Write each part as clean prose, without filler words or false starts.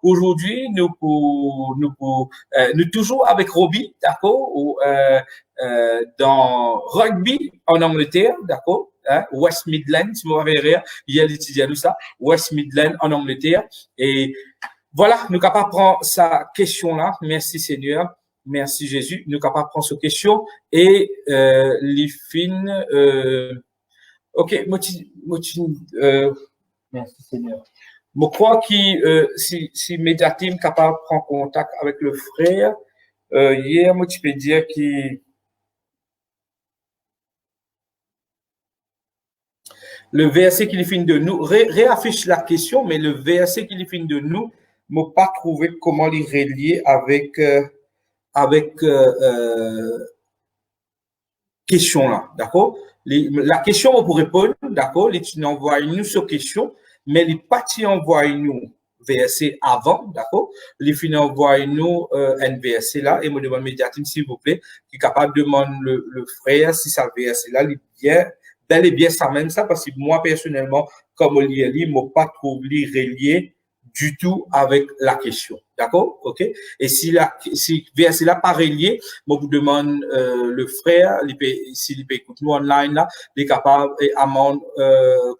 aujourd'hui, nous toujours avec Robbie, d'accord, dans rugby en Angleterre, d'accord, hein, West Midlands, si vous m'avez rire, il y a l'étudiant tout ça, West Midlands en Angleterre. Et voilà, nous capables prendre sa question là. Merci Seigneur. Merci Jésus. Nous capables prendre cette question et les fins. Ok, merci Seigneur. Je crois que si Médiatim capable de prendre contact avec le frère, hier, moi tu peux dire que le verset qui finit de nous, réaffiche la question, mais le verset qui finit de nous, je n'ai pas trouvé comment les relier avec question là, d'accord? La question, on peut répondre, d'accord? Tu envoies nous sur question, mais les parties envoient nous verset avant, d'accord? Les fins envoient nous un verset là, et me demande immédiatement, s'il vous plaît, qui est capable de demander le frère si ça verset là, il est bien, bel et bien ça même ça, parce que moi personnellement, comme on lit, je n'ai pas trouvé relié du tout avec la question. D'accord? OK? Et si verset là pas relié, moi vous demande le frère, s'il peut écouter nous online là, il est capable et amende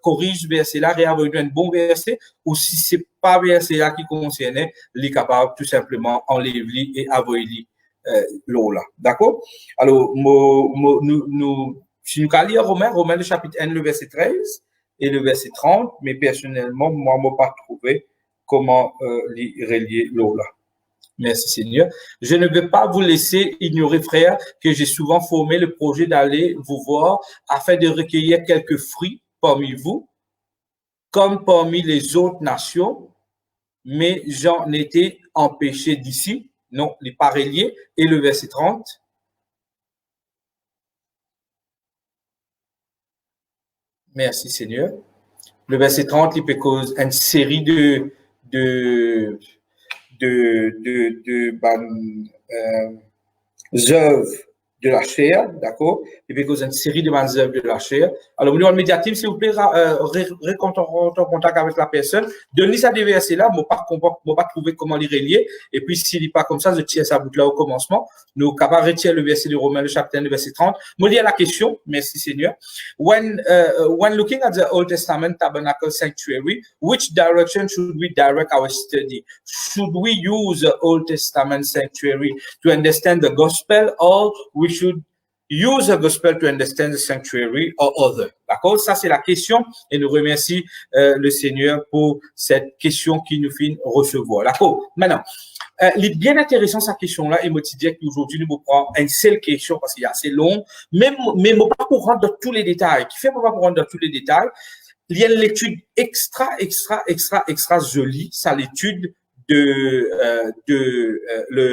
corrige verset là, réenvoyer un bon verset, ou si c'est pas verset là qui concernait, il est capable tout simplement enlever et envoyer l'eau là. D'accord? Alors si nous allons lire Romains le chapitre 1, le verset 13 et le verset 30, mais personnellement, moi, je n'ai pas trouvé comment relier l'eau là. Merci Seigneur. Je ne vais pas vous laisser ignorer, frère, que j'ai souvent formé le projet d'aller vous voir afin de recueillir quelques fruits parmi vous, comme parmi les autres nations, mais j'en étais empêché d'ici. Non, les pas reliés. Et le verset 30. Merci Seigneur. Le verset 30, il peut cause une série œuvres de la chair, d'accord? Il peut causer une série de œuvres de la chair. Alors, nous, en médiatif, s'il vous plaît, quand on est en contact avec la personne, donnez ça des versets là, je ne pas trouver comment les relier. Et puis, s'il n'est pas comme ça, je tire sa boucle là au commencement. Nous, capable de retirer le verset de Romains, le chapitre 1, le verset 30. Je lis la question. Merci, Seigneur. When looking at the Old Testament tabernacle sanctuary, which direction should we direct our study? Should we use the Old Testament sanctuary to understand the gospel, or we should use the gospel to understand the sanctuary or other? D'accord? Ça, c'est la question, et nous remercions le Seigneur pour cette question qui nous fait recevoir. D'accord? Maintenant, il est bien intéressant cette question-là, et moi, je dis qu'aujourd'hui, nous prenons une seule question parce qu'il est assez long, mais pas pour rentrer dans tous les détails. Qui fait pas pour rentrer dans tous les détails? Il y a l'étude extra jolie, ça l'étude le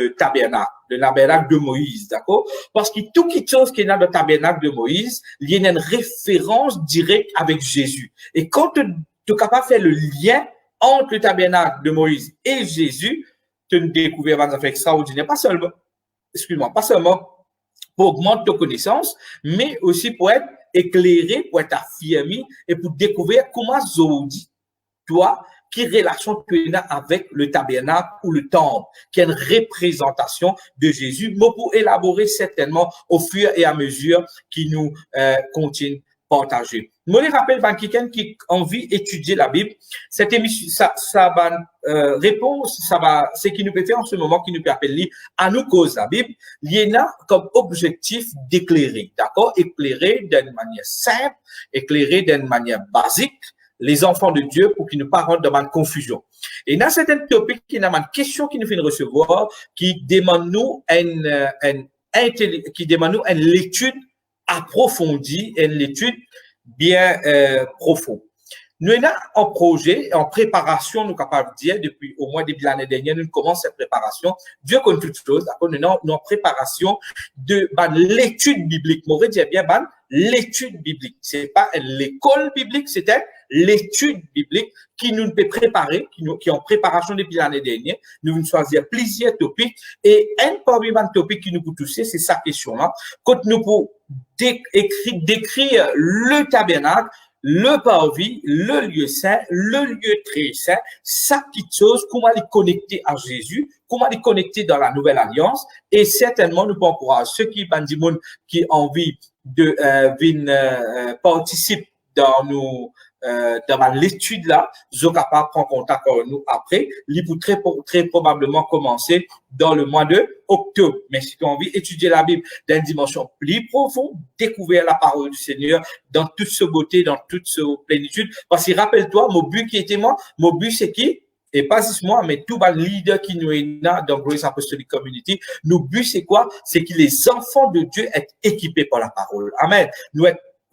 tabernacle de Moïse, d'accord? Parce que tout qui chose qui est dans le tabernacle de Moïse, il y a une référence directe avec Jésus. Et quand tu es capable de faire le lien entre le tabernacle de Moïse et Jésus, tu as découvert un affaire extraordinaire, pas seulement pour augmenter ta connaissance, mais aussi pour être éclairé, pour être affirmé et pour découvrir comment Zodi, toi, qui relation tu as avec le tabernacle ou le temple, qui est une représentation de Jésus, mais pour élaborer certainement au fur et à mesure qu'il nous continue partager. Moi, je rappelle quelqu'un qui a envie d'étudier la Bible. Cette émission, ça va réponse, ça va, c'est qui nous peut faire en ce moment, qui nous peut appeler à nous cause la Bible. Il y a comme objectif d'éclairer, d'accord? Éclairer d'une manière simple, éclairer d'une manière basique les enfants de Dieu pour qu'ils ne pas rentrent dans une confusion. Et dans certains topics, il y a une question qui nous fait recevoir, qui demande nous une étude approfondie, une étude bien profonde. Nous avons un projet en préparation, nous sommes capables de dire, depuis au moins début de l'année dernière, nous commençons cette préparation. Dieu connaît toutes choses, d'accord? Nous avons une préparation de l'étude biblique. Moi, je dis bien, l'étude biblique. C'est pas l'école biblique, c'était l'étude biblique qui nous peut préparer, qui est en préparation depuis l'année dernière. Nous venons choisir plusieurs topics et un parmi les topics qui nous peut toucher, c'est sa question-là. Quand nous pouvons décrire le tabernacle, le parvis, le lieu saint, le lieu très saint, sa petite chose, comment les connecter à Jésus, comment les connecter dans la nouvelle alliance, et certainement nous encourager ceux qui ont envie de participer dans nous dans l'étude là, ils sont capables de prendre contact avec nous après. Ils pourraient très probablement commencer dans le mois de octobre. Mais si tu as envie d'étudier la Bible dans une dimension plus profonde, découvrir la parole du Seigneur dans toute sa beauté, dans toute sa plénitude. Parce que rappelle-toi, mon but qui était moi, mon but c'est qui? Et pas juste moi, mais tout le leader qui nous est là dans Grace Apostolic Community. Nos but c'est quoi? C'est que les enfants de Dieu soient équipés par la parole. Amen.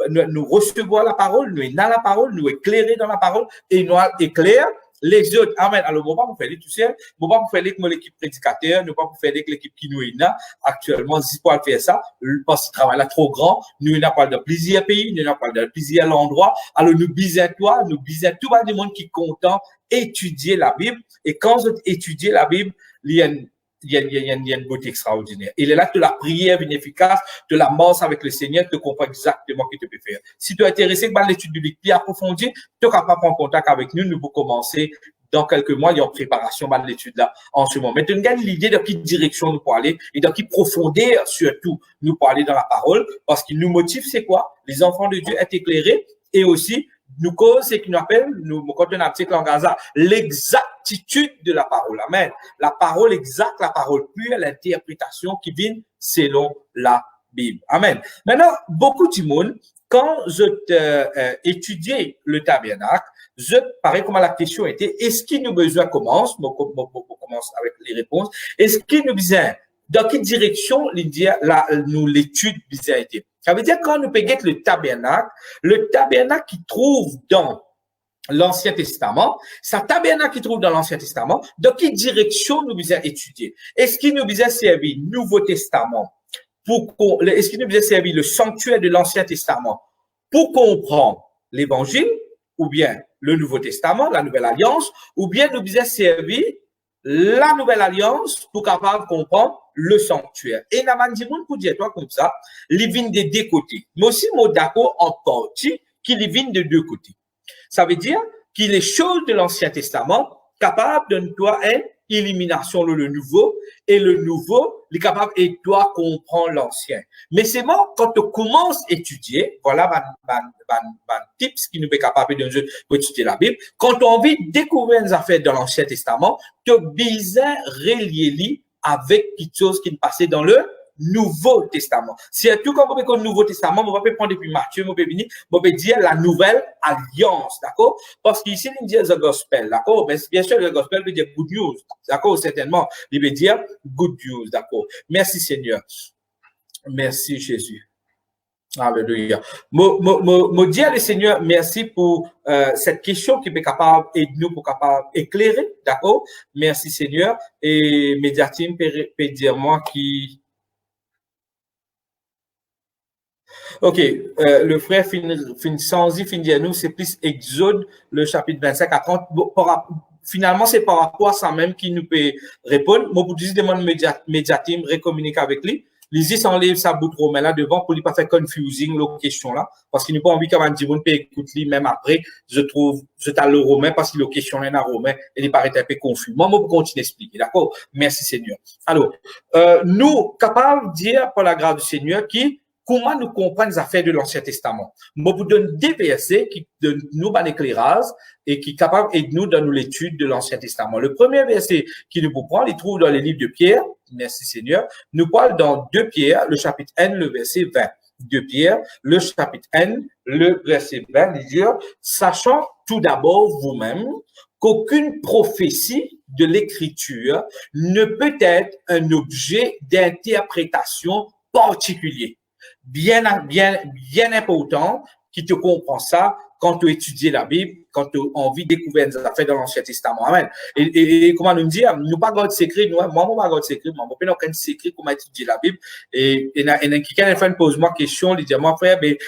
Nous recevons la parole, nous dans la parole, nous éclairer dans la parole et nous éclaire les autres. Amen. Alors, nous ne pouvons pas faire tout seul, nous ne pouvons pas faire avec l'équipe prédicateur, nous ne pouvons pas faire avec l'équipe qui nous est là actuellement. Si pour faire ça, parce que le travail est trop grand, nous n'avons pas de plusieurs pays, nous n'avons pas de plusieurs endroits. Alors, nous bisons tout le monde qui est content étudier la Bible. Et quand vous étudiez la Bible, il y a une beauté extraordinaire. Il est là que la prière vient efficace, de la mort avec le Seigneur, tu comprends exactement ce que tu peux faire. Si tu es intéressé par l'étude biblique plus approfondie, tu es capable de prendre contact avec nous. Nous pouvons commencer dans quelques mois. Il y a une préparation de l'étude là en ce moment. Mais tu as l'idée de quelle direction nous pour aller et dans quelle profondeur surtout nous pour aller dans la parole. Parce qu'il nous motive, c'est quoi? Les enfants de Dieu être éclairés et aussi nous cause ce qu'on appelle, quand on article en Gaza, l'exactitude de la parole. Amen. La parole exacte, la parole pure, l'interprétation qui vient selon la Bible. Amen. Maintenant, beaucoup de monde, quand je étudiais le tabernacle, pareil comment la question était, est-ce qu'il nous besoin commence, on commence avec les réponses, est-ce qu'il nous besoin, dans quelle direction nous l'étude besoin été? Ça veut dire quand nous payons le tabernacle qui trouve dans l'Ancien Testament, ça tabernacle qui trouve dans l'Ancien Testament, dans quelle direction nous besoin étudier? Est-ce qu'il nous besoin servir Nouveau Testament est-ce qu'il nous besoin servir le sanctuaire de l'Ancien Testament pour comprendre l'Évangile, ou bien le Nouveau Testament, la Nouvelle Alliance, ou bien nous besoin servir la Nouvelle Alliance pour capable comprendre le sanctuaire. Et Naman Dimoun, pour dire toi comme ça, il vient de deux côtés. Mais aussi, moi, d'accord, en partie, qu'il vient de deux côtés. Ça veut dire qu'il est choses de l'Ancien Testament capable de toi une élimination le nouveau, et le nouveau, il est capable et toi comprendre l'ancien. Mais c'est moi, quand tu commences à étudier, voilà, tips qui nous est capable de nous pour étudier la Bible. Quand tu as envie de découvrir des affaires dans l'Ancien Testament, tu as besoin de relier avec quelque chose qui est passé dans le Nouveau Testament. C'est tout comme le Nouveau Testament, on va pas prendre depuis Matthieu, on peut venir, on peut dire la nouvelle alliance, d'accord? Parce qu'ici, il dit the gospel, d'accord? Mais bien sûr, le gospel veut dire good news, d'accord? Certainement, il veut dire good news, d'accord? Merci Seigneur. Merci Jésus. Alléluia. Moi dire le Seigneur, merci pour cette question qui est capable et nous pour capable éclairer, d'accord? Merci Seigneur. Et Médiatine peut dire moi qui. Ok, le frère Sanzi fin dire nous, c'est plus Exode, le chapitre 25 à 30. Finalement, c'est par rapport à ça même qui nous peut répondre. Moi, pour dire, demande Médiatine, récommunique avec lui. Les y s'enlève sa bout trop, mais là devant, pour lui pas faire confusing, la question là. Parce qu'il n'a pas envie qu'avant Dimoun peut écouter même après, je trouve, je t'ai le romain parce qu'il a question est en romain, et il paraît un peu confus. Moi, pour continuer à expliquer, d'accord? Merci Seigneur. Alors, nous, capables de dire, par la grâce du Seigneur, comment nous comprendre les affaires de l'Ancien Testament. Moi, vous donne des versets qui donnent nous un éclairage et qui est capable de nous dans l'étude de l'Ancien Testament. Le premier verset qui nous prend, il trouve dans les livres de Pierre, merci Seigneur, nous parle dans 2 Pierre, le chapitre N, le verset 20. 2 Pierre, le chapitre N, le verset 20, il dit, sachant tout d'abord vous-même qu'aucune prophétie de l'Écriture ne peut être un objet d'interprétation particulier. Bien important, qui te comprend ça quand tu étudies la Bible quand tu as envie de découvrir des affaires dans l'Ancien Testament. Amen. Et comment nous dire, nous pas de secret, moi, pas de secret, moi, pas aucun secret comment étudier la Bible. Et quelqu'un pose moi question, il dit, moi, frère, mais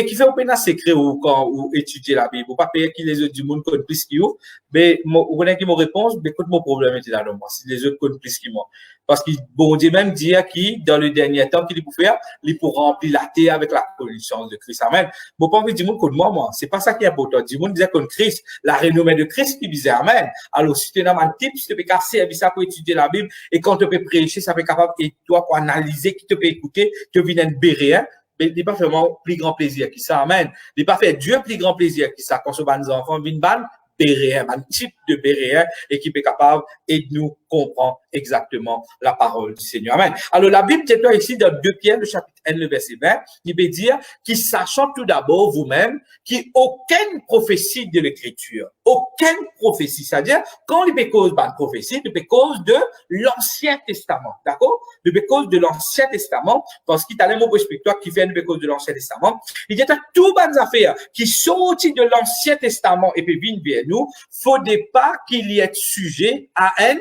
qui fait aucun secret ou étudier la Bible, ou pas payer qui les autres du monde connaissent plus que vous. Mais, vous connaissez qui mon réponse, mais écoute, mon problème était là, moi, si les autres connaissent plus que moi. Parce que bon Dieu même dit qui, dans le dernier temps, qu'il pour faire, il pour remplir la terre avec la connaissance de Christ. Amen. Bon, pas envie de dire que moi, c'est pas ça qui est important. Du monde disait que Christ, la renommée de Christ qui disait Amen. Alors, si tu es dans un type, si tu peux servir ça pour étudier la Bible, et quand tu peux prêcher, ça peut être capable, et toi, pour analyser, qui te peut écouter, tu viens de béréen. Mais il n'est pas vraiment plus grand plaisir qui ça. Amen. Il n'est pas fait Dieu plus grand plaisir qui ça. Quand ce ban enfants viennent ban, béréen, un type de béréen, et qui est capable et de nous comprendre exactement la parole du Seigneur. Amen. Alors, la Bible, c'est ici dans 2 Pierre, le chapitre 1, le verset 20, il peut dire, qui sachant tout d'abord vous-même, qui aucune prophétie de l'écriture, aucune prophétie, c'est-à-dire, quand il peut cause de prophétie, il peut cause de l'Ancien Testament, d'accord? Il peut cause de l'Ancien Testament, parce qu'il y a un mot explicatoire qui fait une cause de l'Ancien Testament. Il y a tout bonnes affaires qui sortent de l'Ancien Testament et puis viennent vers nous, faudrait pas qu'il y ait sujet à une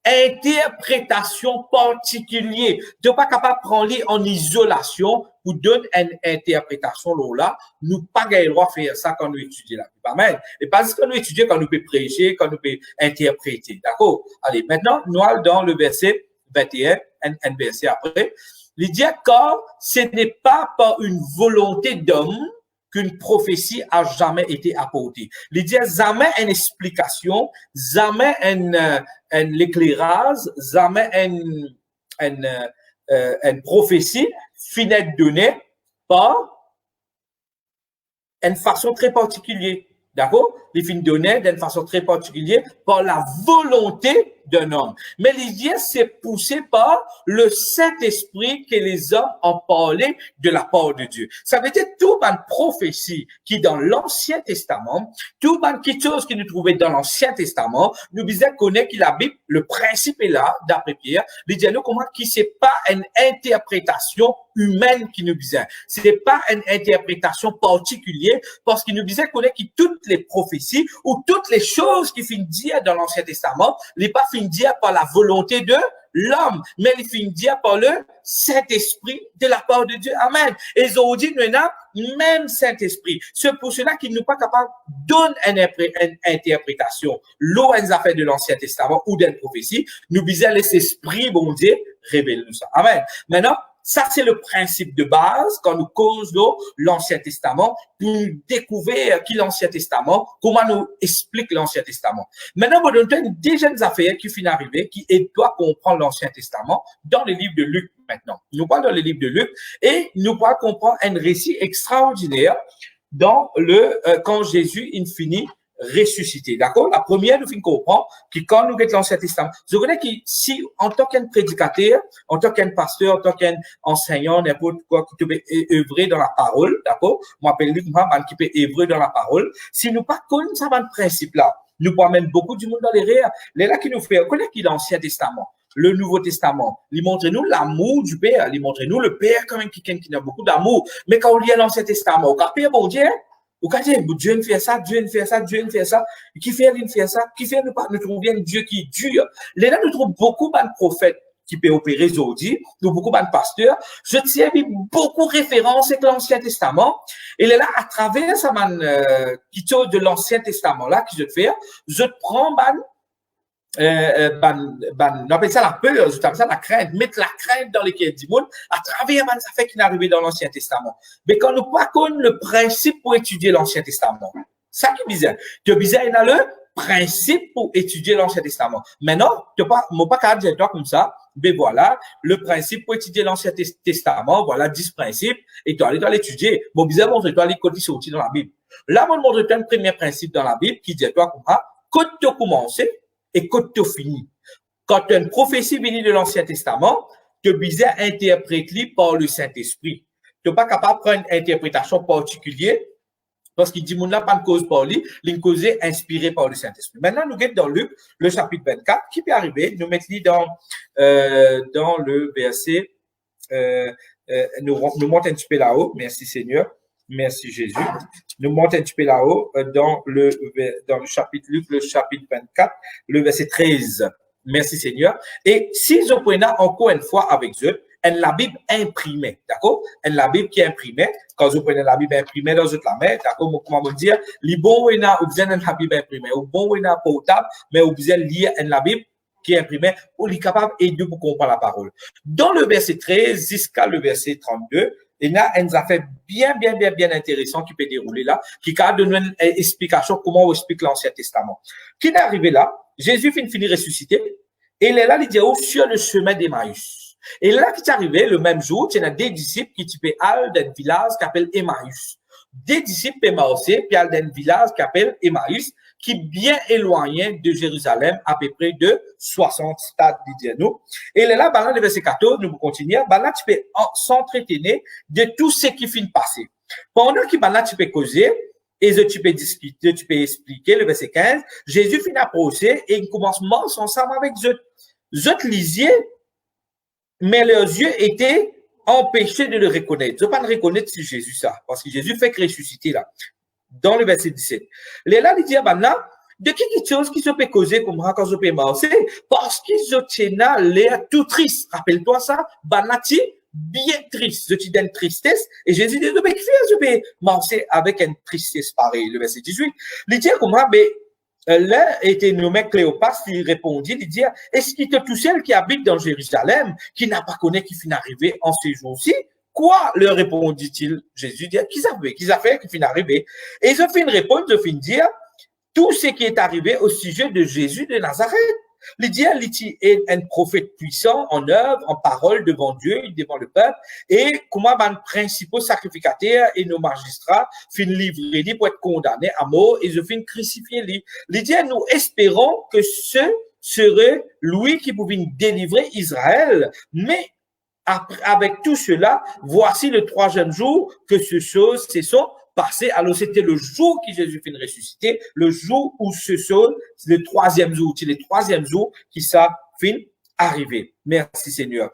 interprétation particulière. Tu n'es pas capable de prendre en isolation pour donner une interprétation là. Nous pas le droit de faire ça quand nous étudions la Bible. Amen. Et parce que nous étudions quand nous pouvons prêcher, quand nous pouvons interpréter. D'accord? Allez, maintenant, nous allons dans le verset 21, un verset après. Il dit, car ce n'est pas par une volonté d'homme qu'une prophétie a jamais été apportée. Il dit jamais une explication, jamais un éclairage, jamais une prophétie finit donnée par une façon très particulière. D'accord? Les films donnés d'une façon très particulière par la volonté d'un homme. Mais l'idée, c'est poussé par le Saint-Esprit que les hommes ont parlé de la part de Dieu. Ça veut dire toute une prophétie qui dans l'Ancien Testament, toute une chose qui nous trouvait dans l'Ancien Testament, nous disait connaître que la Bible, le principe est là, d'après Pierre, il dit nous comment qui c'est pas une interprétation humaine qui nous disait. C'est pas une interprétation particulière parce qu'il nous disait connaître que toutes les prophéties ou toutes les choses qui finissent dire dans l'Ancien Testament, n'est pas finissent dire par la volonté de l'homme, mais il finit dire par le Saint-Esprit de la part de Dieu. Amen. Et ils ont dit, nous avons même Saint-Esprit. C'est pour cela qu'il n'est pas capable de donner une interprétation. L'eau a affaires de l'Ancien Testament ou d'une prophétie. Nous disons, laisser l'Esprit, bon Dieu, révèle-nous ça. Amen. Maintenant, ça, c'est le principe de base quand nous causons l'Ancien Testament pour découvrir qui l'Ancien Testament, comment nous explique l'Ancien Testament. Maintenant, vous donnez déjà des affaires qui finissent d'arriver, qui aident à comprendre l'Ancien Testament dans le livre de Luc maintenant. Nous parlons dans le livre de Luc et nous pourrons comprendre un récit extraordinaire dans quand Jésus, in fini, ressuscité. D'accord? La première, nous finissons comprendre que quand nous avons l'Ancien Testament, je connais que si, en tant qu'un prédicateur, en tant qu'un pasteur, en tant qu'un enseignant, n'importe quoi, qui peut œuvrer dans la parole, d'accord? Moi, appelle lui, qui peut œuvrer dans la parole. Si nous pas connaissons ce principe-là, nous pouvons amener beaucoup du monde dans les rires. Les là qui nous fait, connaître qu'il l'Ancien Testament. Le Nouveau Testament, il montre nous l'amour du Père, il montre nous le Père quand même quelqu'un qui a beaucoup d'amour. Mais quand on lit l'Ancien Testament, quand Père, bon Dieu, ou quand Dieu ne fait ça, Dieu ne fait ça, Dieu ne fait ça, qui fait ça, qui fait nous trouver un Dieu qui dure. Là, nous trouvons beaucoup de prophètes qui peuvent opérer aujourd'hui, nous beaucoup de pasteurs. Je tiens beaucoup de références avec l'Ancien Testament. Et là, à travers ça, qui de l'Ancien Testament là, qui je te fais, je te prends, on appelle ça la peur, je appelle ça la crainte, mettre la crainte dans les cœurs du monde à travers ça fait qui est arrivé dans l'Ancien Testament. Mais quand nous pas connaissons le principe pour étudier l'Ancien Testament, ça qui est bizarre. Tu es bizarre, il y a le principe pour étudier l'Ancien Testament. Maintenant, tu pas, moi pas dire toi comme ça, mais voilà, le principe pour étudier l'Ancien Testament, voilà 10 principes, et tu dois l'étudier. Bon, bizarre, montre toi les côtés sortis dans la Bible. Là, moi, montre toi un premier principe dans la Bible qui dit toi comment, quand tu as commencé, et quand tu finis. Quand tu as une prophétie venue de l'Ancien Testament, tu es obligé à interpréter par le Saint-Esprit. Tu n'es pas capable de prendre une interprétation particulière parce qu'il dit, mon n'a pas de cause par lui, une cause inspirée par le Saint-Esprit. Maintenant, nous sommes dans Luc, le chapitre 24, qui peut arriver, nous mettons dans le verset, nous montons un petit peu là-haut, merci Seigneur, Merci Jésus. Nous montons un petit peu là-haut dans le chapitre Luc, le chapitre 24, le verset 13. Merci Seigneur. Et si je prenais encore une fois avec eux, la Bible imprimée, d'accord? La Bible qui est imprimée, quand vous prenez la Bible imprimée dans votre la main, d'accord? Comment vous dire, les bons ou bien la Bible imprimée, ou bon ou portable, mais vous bien lire la Bible qui est imprimée, ou les capable aider pour comprendre la parole. Dans le verset 13 jusqu'à le verset 32, il y a une affaire bien intéressant qui peut dérouler là, qui a donné une explication comment on explique l'Ancien Testament. Qui est arrivé là, Jésus finit ressuscité, et il est là, il dit, sur le chemin d'Emmaüs. Et là, qui est arrivé, le même jour, il y a des disciples qui typent al d'un village qui s'appelle Emmaüs. Des disciples Emmaüsés, puis al d'un village qui s'appelle Emmaüs, qui est bien éloigné de Jérusalem, à peu près de 60 stades, dit-nous. Et là, dans le verset 14, nous continuons, là, tu peux s'entretenir de tout ce qui finit de passer. Pendant que là, tu peux causer, et tu peux discuter, tu peux expliquer, le verset 15, Jésus finit approcher et il commence ensemble avec eux. Eux lisiez, mais leurs yeux étaient empêchés de le reconnaître. Ils ne pas le reconnaître si Jésus ça, parce que Jésus fait que ressusciter là. Dans le verset 17. Là, il dit, là, de quelque chose qui se peut causer comme quand je peux marcher, parce qu'ils ont l'air tout triste. Rappelle-toi ça, là, bien triste. Je te donne tristesse. Et Jésus dit, je peux marcher avec une tristesse pareille. Le verset 18. Il dit, comment, mais, là, était nommé Cléopas, il répondit, il dit, est-ce qu'il est tout seul qui habite dans Jérusalem, qui n'a pas connu qui finit arrivé en ce jour-ci? Quoi, leur répondit-il? Jésus dit, qui a fait, qui finit arrivé? Et ils ont fait une réponse, ils ont fait dire, tout ce qui est arrivé au sujet de Jésus de Nazareth. Lydia est un prophète puissant en œuvre, en parole devant Dieu, devant le peuple, et comment les principaux sacrificateurs et nos magistrats finissent livrés pour être condamnés à mort et ils finissent crucifiés. Lydia, nous espérons que ce serait lui qui pouvait délivrer Israël, mais avec tout cela, voici le troisième jour que ces choses se sont passées. Alors, c'était le jour que Jésus finit ressusciter, le jour où ce sont, c'est le troisième jour, c'est le troisième jour qui ça finit arriver. Merci Seigneur.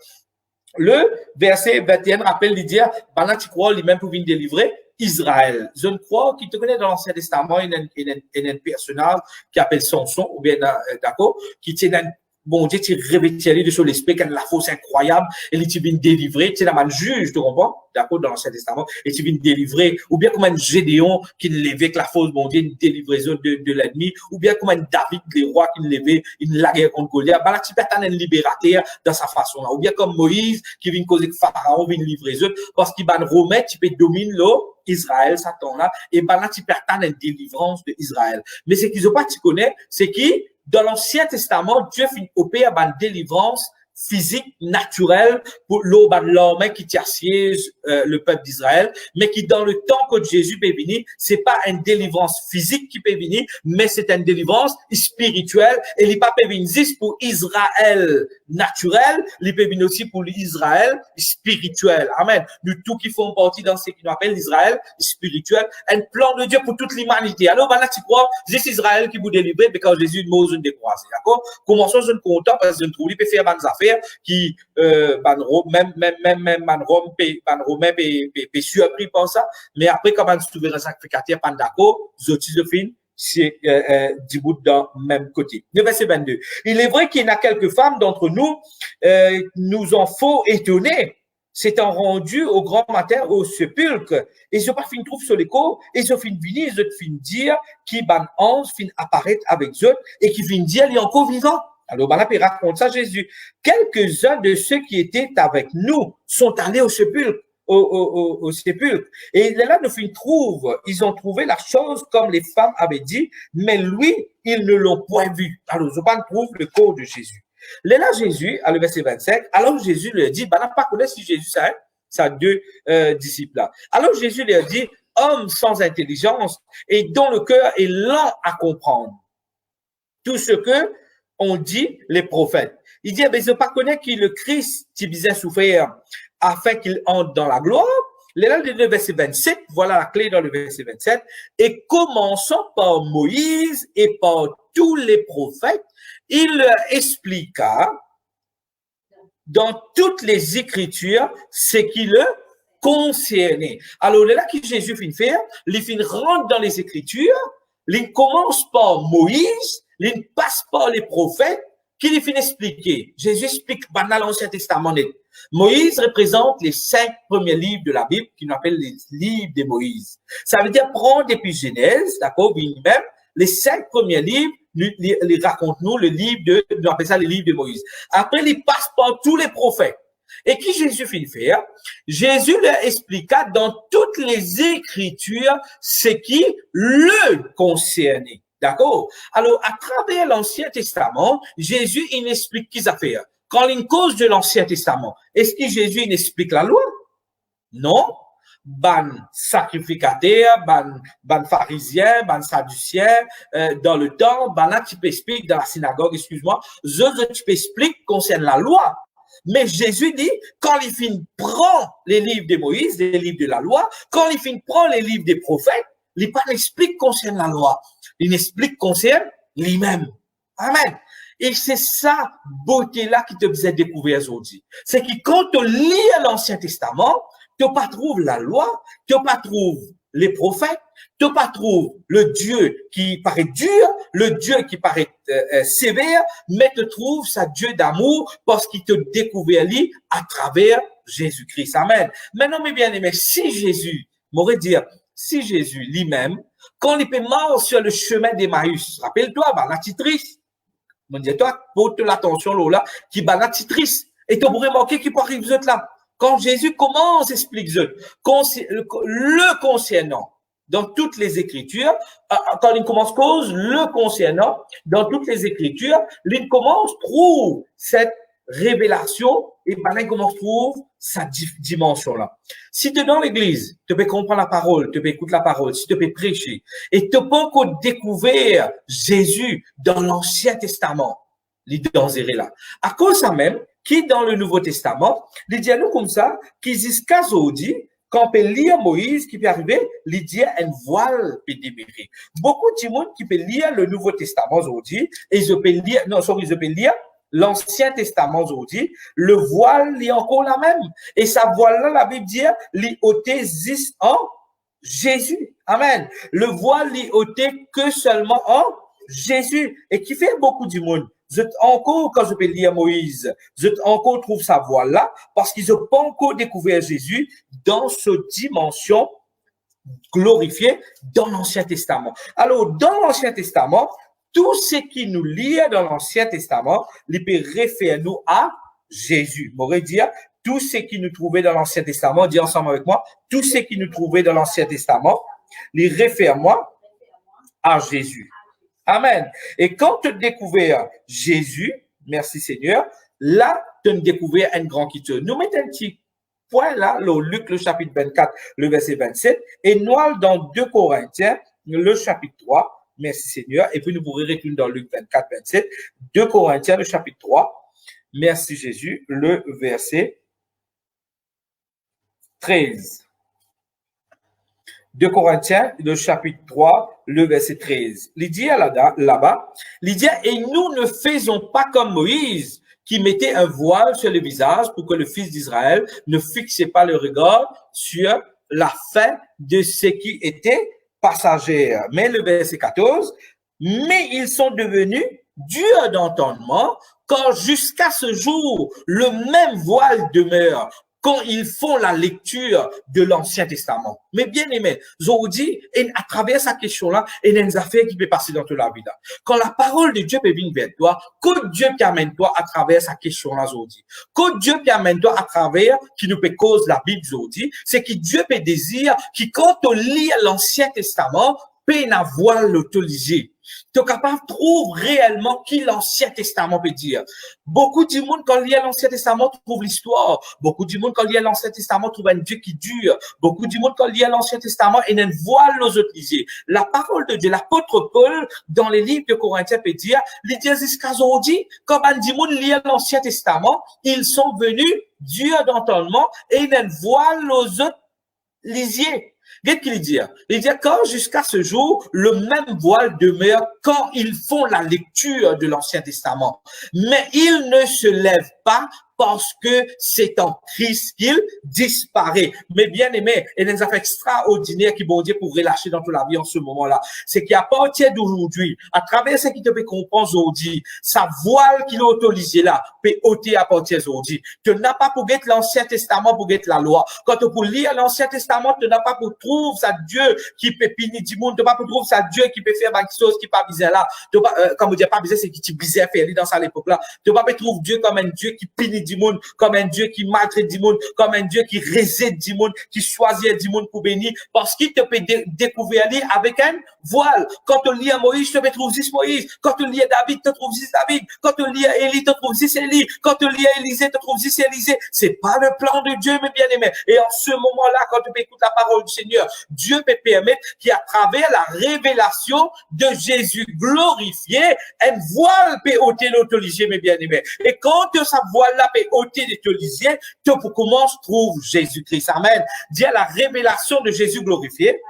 Le verset 21 rappelle l'idée, pendant tu crois, lui-même pour venir délivrer Israël. Je ne crois qu'il te connaît dans l'Ancien Testament, il y a un personnage qui appelle Samson, ou bien, d'accord, qui tient bon Dieu, tu revêtis de sur l'esprit, quand la force incroyable, et tu viens délivrer, tu es un juge, tu comprends? D'accord, dans l'Ancien Testament, et tu viens délivrer, ou bien comme un Gédéon qui levait avec la force, bon Dieu, une livraison de l'ennemi, ou bien comme un David, le roi qui levait une la guerre contre Goliath, ben là, tu peux être un libérateur dans sa façon-là, ou bien comme Moïse, qui vient causer que Pharaon vient livrer eux, parce qu'il va remettre, tu peux dominer l'eau, Israël, Satan-là, et ben là, tu peux être une délivrance de Israël. Mais ce qu'ils ont pas, tu connais, c'est qui, dans l'Ancien Testament, Dieu opère une délivrance physique, naturelle, pour l'homme qui assiège le peuple d'Israël, mais qui dans le temps que Jésus peut venir, c'est pas une délivrance physique qui peut venir, mais c'est une délivrance spirituelle, et il peut venir juste pour Israël naturel, il peut venir aussi pour l'Israël spirituel. Amen. Nous tous qui font partie dans ce qu'on appelle l'Israël spirituel, un plan de Dieu pour toute l'humanité. Alors, là, tu crois, c'est Israël qui vous délivre, mais quand Jésus nous une décroisée, d'accord? Commençons une content parce que je trouve, il peut faire des affaires qui, même Romain peut surpris par ça, mais après, quand on se trouve un sacrificateur, pas d'accord, zoti de fin, c'est du bout d'un même côté. Le verset 22. Il est vrai qu'il y en a quelques femmes d'entre nous, nous en faut étonner, s'étant rendu au grand matin au sépulcre, et ils ont pas fini de trouver sur les corps, et ils ont fini de venir, ils ont fini de dire, qui ban ange fin apparaître avec eux, et qui fin de dire, il est encore vivant. Alors, ben là, il raconte ça, Jésus. Quelques-uns de ceux qui étaient avec nous sont allés au sépulcre, au sépulcre. Et là, ils ont trouvé la chose comme les femmes avaient dit, mais lui, ils ne l'ont point vu. Alors, ils ont trouvé le corps de Jésus. Là, Jésus, à le verset 25, alors Jésus leur dit, ben là, pas connaître si Jésus, ça, hein, ça deux disciples là. Alors, Jésus leur dit, homme sans intelligence et dont le cœur est lent à comprendre tout ce que on dit les prophètes. Il dit, mais je ne pas connaître qui le Christ qui visait souffrir afin qu'il entre dans la gloire. Là, le verset 27, voilà la clé dans le verset 27. Et commençant par Moïse et par tous les prophètes, il leur expliqua dans toutes les Écritures ce qui le concerné. Alors, là que Jésus finit faire, il finit rentre dans les Écritures, il commence par Moïse, il passe par les prophètes, qui lui finit expliquer. Jésus explique dans l'Ancien Testament. Moïse représente les 5 premiers livres de la Bible, qui nous appellent les livres de Moïse. Ça veut dire prendre depuis Genèse, d'accord, même, les 5 premiers livres, les raconte-nous le livre nous appelle ça les livres de Moïse. Après, il passe par tous les prophètes. Et qui Jésus finit faire? Jésus leur expliqua dans toutes les Écritures ce qui le concernait. D'accord? Alors, à travers l'Ancien Testament, Jésus, il explique qu'ils a fait. Quand il cause de l'Ancien Testament, est-ce que Jésus, il explique la loi? Non. Ban sacrificateur, ban pharisien, ban sadducien, dans le temps, ban là, tu peux expliquer dans la synagogue, excuse-moi, tu peux expliquer concernant la loi. Mais Jésus dit, quand il finit prend les livres de Moïse, les livres de la loi, quand il finit prend les livres des prophètes, il pas explique concernant la loi. Il explique concernant lui-même. Amen. Et c'est ça, beauté-là qui te faisait découvrir aujourd'hui. C'est que quand tu lis l'Ancien Testament, tu pas trouves la loi, tu pas trouves les prophètes, tu pas trouves le Dieu qui paraît dur, le Dieu qui paraît sévère, mais tu trouves sa Dieu d'amour parce qu'il te découvre lui à travers Jésus-Christ. Amen. Maintenant, mes bien-aimés, si Jésus, m'aurait dit, si Jésus lui-même, quand il est mort sur le chemin d'Emmaüs, rappelle-toi, la titrice, me dis toi, porte l'attention là, qui la titrice, et tu pourrais manquer qui peut arriver là. Quand Jésus commence à expliquer le concernant dans toutes les Écritures, quand il commence cause le concernant dans toutes les Écritures, il commence trouve cette révélation et ben il commence trouve sa dimension là. Si tu es dans l'église, tu peux comprendre la parole, tu peux écouter la parole, si tu peux prêcher et tu peux encore découvrir Jésus dans l'Ancien Testament, l'identité là. À cause ça même, qui dans le Nouveau Testament, il dit à nous comme ça, qui jusqu'à aujourd'hui, quand on peut lire Moïse, qui peut arriver, il dit un voile peut démérer. Beaucoup de monde qui peut lire le Nouveau Testament aujourd'hui, et ils peuvent lire, non, sorry, ils peuvent lire l'Ancien Testament aujourd'hui, le voile est encore la même. Et sa voile-là, la Bible dit, l'ôté existe en Jésus. Amen. Le voile n'est ôté que seulement en Jésus. Et qui fait beaucoup du monde. Encore, quand je peux lire Moïse, je encore trouve sa voix là, parce qu'ils n'ont pas encore découvert Jésus dans cette dimension glorifiée dans l'Ancien Testament. Alors, dans l'Ancien Testament, tout ce qui nous lie dans l'Ancien Testament, il peut référer nous à Jésus. M'aurait dit, tout ce qui nous trouvait dans l'Ancien Testament, dis ensemble avec moi, tout ce qui nous trouvait dans l'Ancien Testament, il réfère moi à Jésus. Amen. Et quand tu découvres Jésus, merci Seigneur, là, tu découvres un grand qui te. Nous mettons un petit point là, le Luc, le chapitre 24, le verset 27, et nous allons dans 2 Corinthiens, le chapitre 3, merci Seigneur, et puis nous pourrons retourner dans Luc 24, 27, 2 Corinthiens, le chapitre 3, merci Jésus, le verset 13. 2 Corinthiens, le chapitre 3, le verset 13. Il dit là-bas, il dit, et nous ne faisons pas comme Moïse, qui mettait un voile sur le visage pour que le fils d'Israël ne fixait pas le regard sur la fin de ce qui était passager. Mais le verset 14, mais ils sont devenus durs d'entendement, quand jusqu'à ce jour, le même voile demeure, quand ils font la lecture de l'Ancien Testament. Mais bien aimé, aujourd'hui, à travers cette question-là, il y a une affaire qui peut passer dans toute la vie. Quand la parole de Dieu peut venir vers toi, que Dieu peut amène toi à travers cette question-là aujourd'hui, que Dieu peut amène toi à travers, qui nous peut cause la Bible aujourd'hui, c'est que Dieu peut désire, qui quand on lit l'Ancien Testament, peut avoir l'autorisé. Tu es capable de trouver réellement qui l'Ancien Testament peut dire. Beaucoup du monde, quand il lit l'Ancien Testament, trouve l'histoire. Beaucoup du monde, quand il lit l'Ancien Testament, trouve un Dieu qui dure. Beaucoup du monde, quand il lit l'Ancien Testament, il ne voit les autres lisés. La parole de Dieu, l'apôtre Paul, dans les livres de Corinthiens, peut dire, il dit jusqu'à aujourd'hui, quand un du monde lit l'Ancien Testament, ils sont venus durs d'entendement et ils ne voient les autres lisiers. Qu'est-ce qu'il dit? Il dit, quand jusqu'à ce jour, le même voile demeure quand ils font la lecture de l'Ancien Testament. Mais ils ne se lèvent pas parce que c'est en Christ qu'il disparaît. Mais bien aimé, et des affaires extraordinaires qui vont dire pour relâcher dans toute la vie en ce moment-là, c'est qu'à partir d'aujourd'hui, à travers ce qui te peut comprendre aujourd'hui, sa voile qu'il a autorisée là, peut ôter à partir d'aujourd'hui. Tu n'as pas pour être l'Ancien Testament pour être la loi. Quand tu pour lire l'Ancien Testament, tu n'as pas pour trouver ça Dieu qui peut punir du monde, tu n'as pas pour trouver ça Dieu qui peut faire quelque chose qui pas bizarre là. Tu pas, comme on dit pas bizarre, c'est qui bizarre faire dans ça l'époque là. Tu n'as pas pour trouver Dieu comme un Dieu qui punit du monde, comme un Dieu qui maltraite du monde, comme un Dieu qui réside du monde, qui choisit du monde pour bénir, parce qu'il te peut découvrir avec un voile. Quand tu lis à Moïse, tu te trouves 6 Moïse. Quand tu lis à David, tu te trouves 6 David. Quand tu lis à Élie, tu te trouves 6 Élie. Quand tu lis à Élisée, tu te trouves 6 Élisée. C'est pas le plan de Dieu, mes bien-aimés. Et en ce moment-là, quand tu écoutes la parole du Seigneur, Dieu peut permettre qu'à travers la révélation de Jésus glorifié, un voile peut ôter l'autorisé, mes bien-aimés. Et quand sa voile-là peut ôter l'autorisé, tu commences trouve Jésus-Christ. Amen. Dis à la révélation de Jésus glorifié.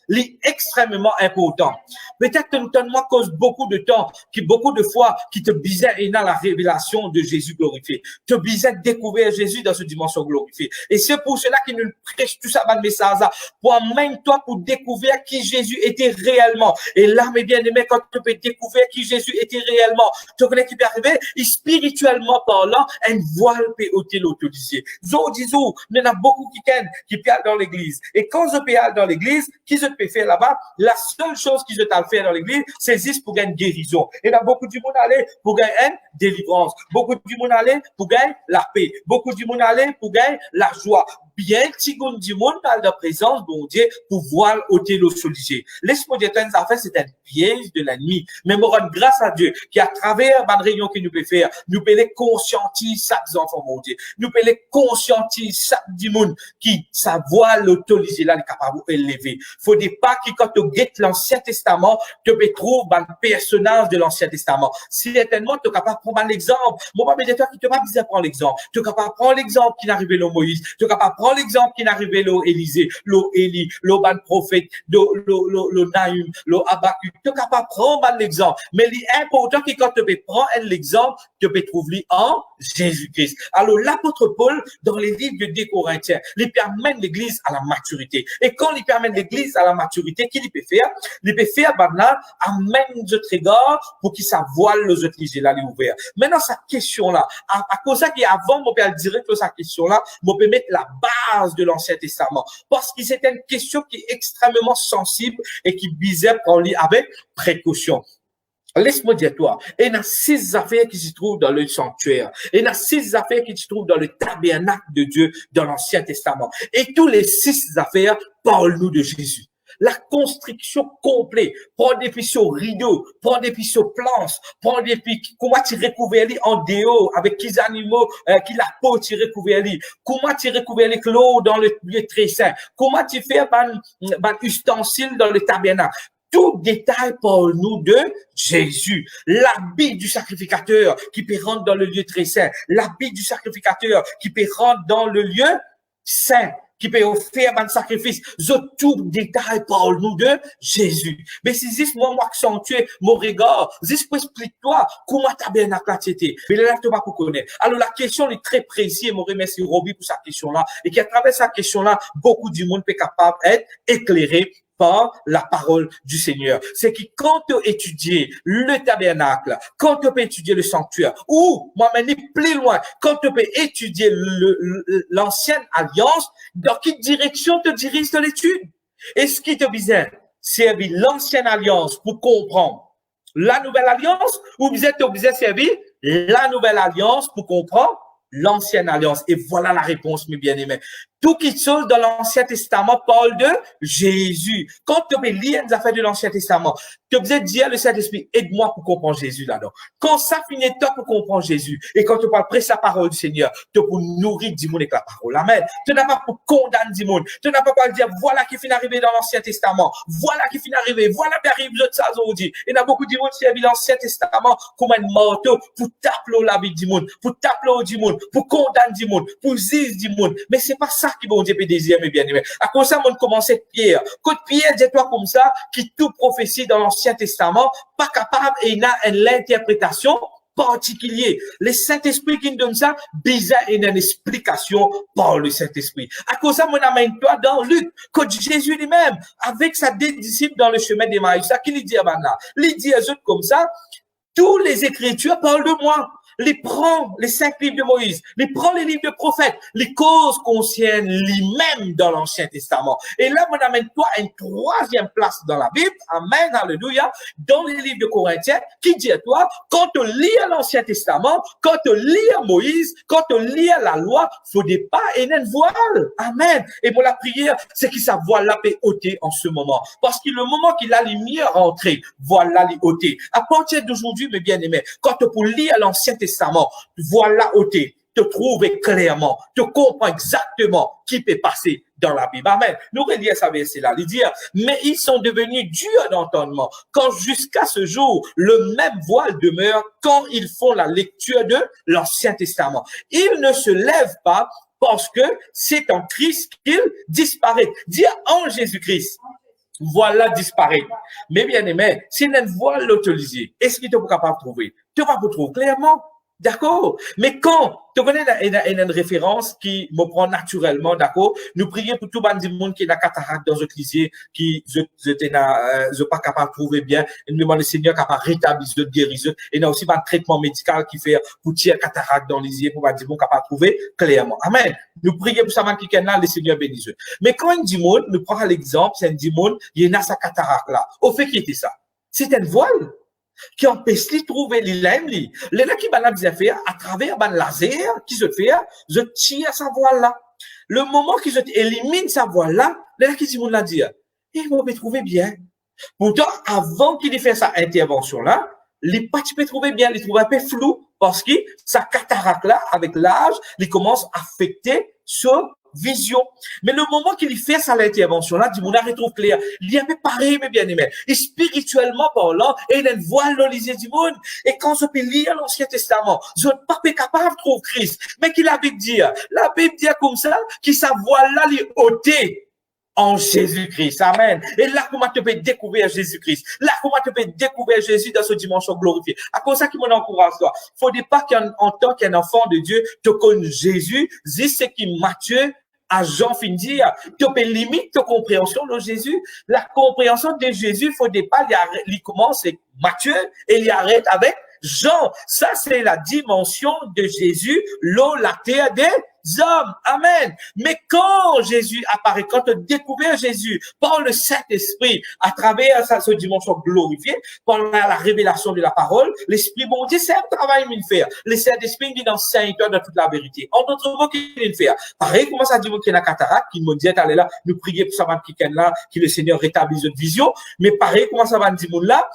C'est extrêmement important. Peut-être que nous cause beaucoup de temps, beaucoup de fois, qui te bizarre et dans la révélation de Jésus glorifié. Te bizarre découvrir Jésus dans ce dimension glorifiée. Et c'est pour cela qu'il nous prêche tout ça dans le message là. Pour amener toi pour découvrir qui Jésus était réellement. Et là, mes bien-aimés, quand tu peux découvrir qui Jésus était réellement, tu connais qui peut arriver, et spirituellement parlant, un voile peut ôter l'autorisé. Zo, disons, il y en a beaucoup qui parlent dans l'église. Et quand je parle dans l'église, qui se peut faire là-bas, la seule chose qu'ils ont à faire dans l'église, c'est juste pour gagner une guérison. Et là, beaucoup du monde aller pour gagner une délivrance. Beaucoup du monde aller pour gagner la paix. Beaucoup du monde aller pour gagner la joie. Bien, petit monde du monde dans la présence, bon Dieu, pour voir ôter l'eau solisée. Laisse-moi dire, c'est un piège de l'ennemi. Mais me rendre grâce à Dieu, qui à travers la réunion que nous pouvons faire, nous pouvons les conscientiser chaque enfant, mon Dieu. Nous pouvons les conscientiser chaque du monde qui, sa voix l'autorisée là, est capable d'élever. Faut dire pas que quand tu guettes l'Ancien Testament, tu peux trouver un personnage de l'Ancien Testament. Certainement, tu es capable de prendre l'exemple. Mon papa médiateur qui te pas besoin de prendre l'exemple. Tu es capable de prendre l'exemple qui n'arrivait là Moïse. Tu es capable de prends l'exemple qui n'arrivait là Élisée, là Élie, là ban prophète, là Naïm, là Habakkuk. Tu es capable de prendre l'exemple. Mais l'important que quand tu peux prendre l'exemple, tu peux trouver en Jésus-Christ. Alors l'apôtre Paul, dans les livres de 2 Corinthiens, il permet l'église à la maturité. Et quand il permet l'église à la maturité, qu'est-ce qu'il peut faire? Il peut faire, maintenant, amène de trégor pour qu'il sa voile les autres là, les ouvert. Maintenant, sa question-là, à cause ça qu'avant, mon père dirait que sa question-là, mon peut mettre la base de l'Ancien Testament. Parce que c'est une question qui est extrêmement sensible et qui visait pour lire avec précaution. Laisse-moi dire toi, il y a 6 affaires qui se trouvent dans le sanctuaire. Il y a 6 affaires qui se trouvent dans le tabernacle de Dieu dans l'Ancien Testament. Et tous les 6 affaires parlent-nous de Jésus. La construction complète, prendre des pisceaux rideaux, prendre des pisceaux planches, prendre des pisceaux, comment tu recouvres en dehors, avec quels animaux, qui la peau tu recouvres, comment tu recouvres l'eau dans le lieu très saint, comment tu fais un ustensile dans le tabernacle. Tout détail pour nous de Jésus. L'habit du sacrificateur qui peut rentrer dans le lieu très saint. L'habit du sacrificateur qui peut rentrer dans le lieu saint, qui peut offrir un sacrifice. Tout détail pour nous de Jésus. Mais si juste moi accentuer mon regard, juste pour expliquer-toi comment tabernacle a été. Mais là, tu vas pas connaître. Alors la question est très précise. Je remercie Roby pour sa question-là. Et qu'à travers sa question-là, beaucoup du monde peut capable d'être éclairé par la parole du Seigneur. C'est que quand tu étudies le tabernacle, quand tu peux étudier le sanctuaire, ou, moi, même plus loin, quand tu peux étudier l'ancienne alliance, dans quelle direction te dirige de l'étude? Est-ce qu'il te besoin servir l'ancienne alliance pour comprendre la nouvelle alliance, ou vous êtes obligé de servir la nouvelle alliance pour comprendre l'ancienne alliance? Et voilà la réponse, mes bien-aimés. Tout qui chose dans l'Ancien Testament parle de Jésus. Quand tu peux lire les affaires de l'Ancien Testament, tu peux dire le Saint-Esprit, aide-moi pour comprendre Jésus là-dedans. Quand ça finit, toi pour comprendre Jésus. Et quand tu parles près sa parole du Seigneur, tu pour nourrir du monde avec la parole. Amen. Tu n'as pas pour condamner du monde. Tu n'as pas pour dire, voilà qui finit arrivé dans l'Ancien Testament. Voilà qui finit arrivé. Voilà qui arrive de ça aujourd'hui. Il y a beaucoup de monde qui a vu l'Ancien Testament comme un marteau pour taper la vie du monde, pour taper du monde, pour condamner du monde, pour zise du monde. Mais c'est pas ça qui bon Dieu peut désirer, mes bien-aimés. À cause ça, on commence Pierre. Quand Pierre, dis-toi comme ça, qui tout prophétie dans l'Ancien Testament, pas capable et il a l'interprétation particulier. Le Saint-Esprit qui nous donne ça, bizarre et une explication par le Saint-Esprit. À cause de ça, mon amène toi dans Luc, quand Jésus lui-même, avec sa disciples dans le chemin d'Emmaüs, ça qui lui dit à Bana, il dit à eux comme ça, tous les Écritures parlent de moi. Les prend les 5 livres de Moïse, les prend les livres de prophètes, les causes concernent lui-même dans l'Ancien Testament. Et là, on amène toi à une 3e place dans la Bible, amen, alléluia, dans les livres de Corinthiens, qui dit à toi, quand tu lis l'Ancien Testament, quand tu lis Moïse, quand tu lis la loi, faut des pas et une voile, amen. Et pour la prière, c'est que sa voile-là peut ôter en ce moment. Parce que le moment qu'il a lumière rentrée, voilà les ôter. À partir d'aujourd'hui, mes bien-aimés, quand tu pour lire l'Ancien Testament, voilà ôté, te trouves clairement, te comprends exactement qui peut passer dans la Bible. Amen. Nous relions ça verset-là, il dit, mais ils sont devenus durs d'entendement, quand jusqu'à ce jour, le même voile demeure quand ils font la lecture de l'Ancien Testament. Ils ne se lèvent pas parce que c'est en Christ qu'ils disparaissent. Dire en Jésus-Christ. Voilà disparaît. Mais bien aimé, si une voile l'autorisée, est-ce que tu es capable de trouver? Tu vas pas trouver clairement. D'accord? Mais quand tu connais une référence qui me prend naturellement, d'accord? Nous prions pour tout le monde qui est dans cataracte dans notre lycée, qui je pas capable de trouver bien. Et nous demandons le Seigneur capable de rétablir, de guérir. Et il y a aussi un traitement médical qui fait pour tirer cataracte dans le lycée, pour dire bon capable de trouver clairement. Amen. Nous prions pour ça, qui est là, le Seigneur bénisse. Mais quand un démon, nous prenons l'exemple, c'est un démon, il y a sa cataracte là. Au fait, qui était ça? C'est une voile qui empêche de trouver les lames. Les là qui va faire à travers le laser qui se fait, je tire sa voile là. Le moment qu'ils élimine sa voile là, les là qui dit, l'a dire, il va me trouver bien. Pourtant, avant qu'il ait fait sa intervention là, les pas tu peux trouver bien, les trouver un peu flou parce que sa cataracte là, avec l'âge, il commence à affecter ce vision. Mais le moment qu'il fait ça l'intervention là, du monde retrouve clair. Il y a pareil, mes bien-aimés. Et spirituellement parlant, il a une voile dans les yeux du monde. Et quand je peux lire l'Ancien Testament, je ne suis pas capable de trouver Christ. Mais qu'il a Bible dit, la Bible dit comme ça, qu'il sa voile là, les ôter en Jésus-Christ. Amen. Et là, comment tu peux découvrir Jésus-Christ? Là, comment tu peux découvrir Jésus dans ce dimension glorifié? À cause de ça qui m'encourage toi. Faut pas qu'en tant qu'un enfant de Dieu, tu connais Jésus, dis ce qui Matthieu, à Jean fin dire, tu peux limiter ta compréhension de Jésus. La compréhension de Jésus, faut pas, il commence avec Matthieu et il arrête avec Jean. Ça, c'est la dimension de Jésus, l'eau, la terre des hommes. Amen. Mais quand Jésus apparaît, quand tu découvres Jésus par le Saint-Esprit, à travers cette dimension glorifiée, par la révélation de la parole, l'Esprit bon Dieu, c'est un travail qu'il fait. Le Saint-Esprit dit enseigne-toi dans toute la vérité. En d'autres mots, qu'il fait. Pareil, comment ça dit qu'il y a une cataracte, qu'il me dit, allez là, nous prions pour ça, qui là, que le Seigneur rétablisse notre vision. Mais pareil, comment ça va dire là,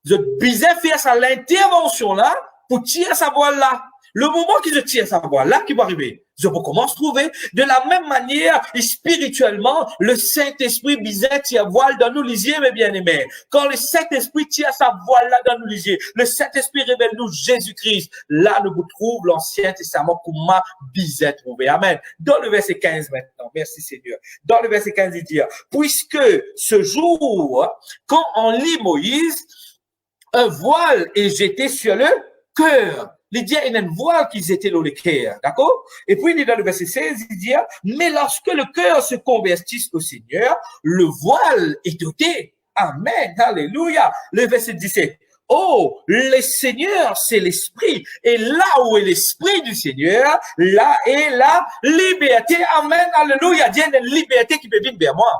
je bizarre faire ça, l'intervention là, pour tirer sa voile là. Le moment que je tire sa voile là, qui va arriver, je peux commencer à trouver. De la même manière, spirituellement, le Saint-Esprit bizarre tire voile dans nos lisiers, mes bien-aimés. Quand le Saint-Esprit tire sa voile là dans nos lisiers, le Saint-Esprit révèle nous Jésus-Christ. Là, nous trouvons l'Ancien Testament comme ma bizarre trouvé. Amen. Dans le verset 15 maintenant, merci Seigneur. Dans le verset 15, il dit, puisque ce jour, quand on lit Moïse, un voile est jeté sur le cœur. Il dit, il y a une voile qui est jetée dans le cœur. D'accord? Et puis, il est dans le verset 16, il dit, mais lorsque le cœur se convertit au Seigneur, le voile est ôté. Amen. Alléluia. Le verset 17. Oh, le Seigneur, c'est l'Esprit. Et là où est l'Esprit du Seigneur, là est la liberté. Amen. Alléluia. Il y a une liberté qui peut venir vers moi.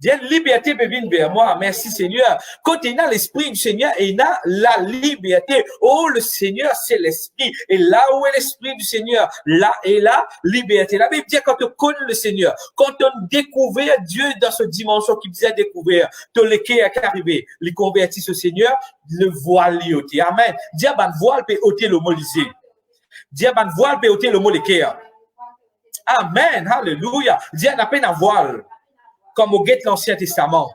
Dieu, liberté peut venir vers moi. Merci Seigneur. Quand il y a l'Esprit du Seigneur, il y a la liberté. Oh, le Seigneur, c'est l'Esprit. Et là où est l'Esprit du Seigneur, là est la liberté. La Bible dit quand on connaît le Seigneur, quand on découvre Dieu dans ce dimension qu'il disait découvrir, tout le cœur qui est arrivé, il convertit ce Seigneur, le voile ôté. Amen. Dieu, ban voile peut ôter le mot lisé. Dieu, ban voile peut ôter le mot le cœur. Amen. Alléluia. Dieu n'a pas un voile. Comme au guet l'Ancien Testament.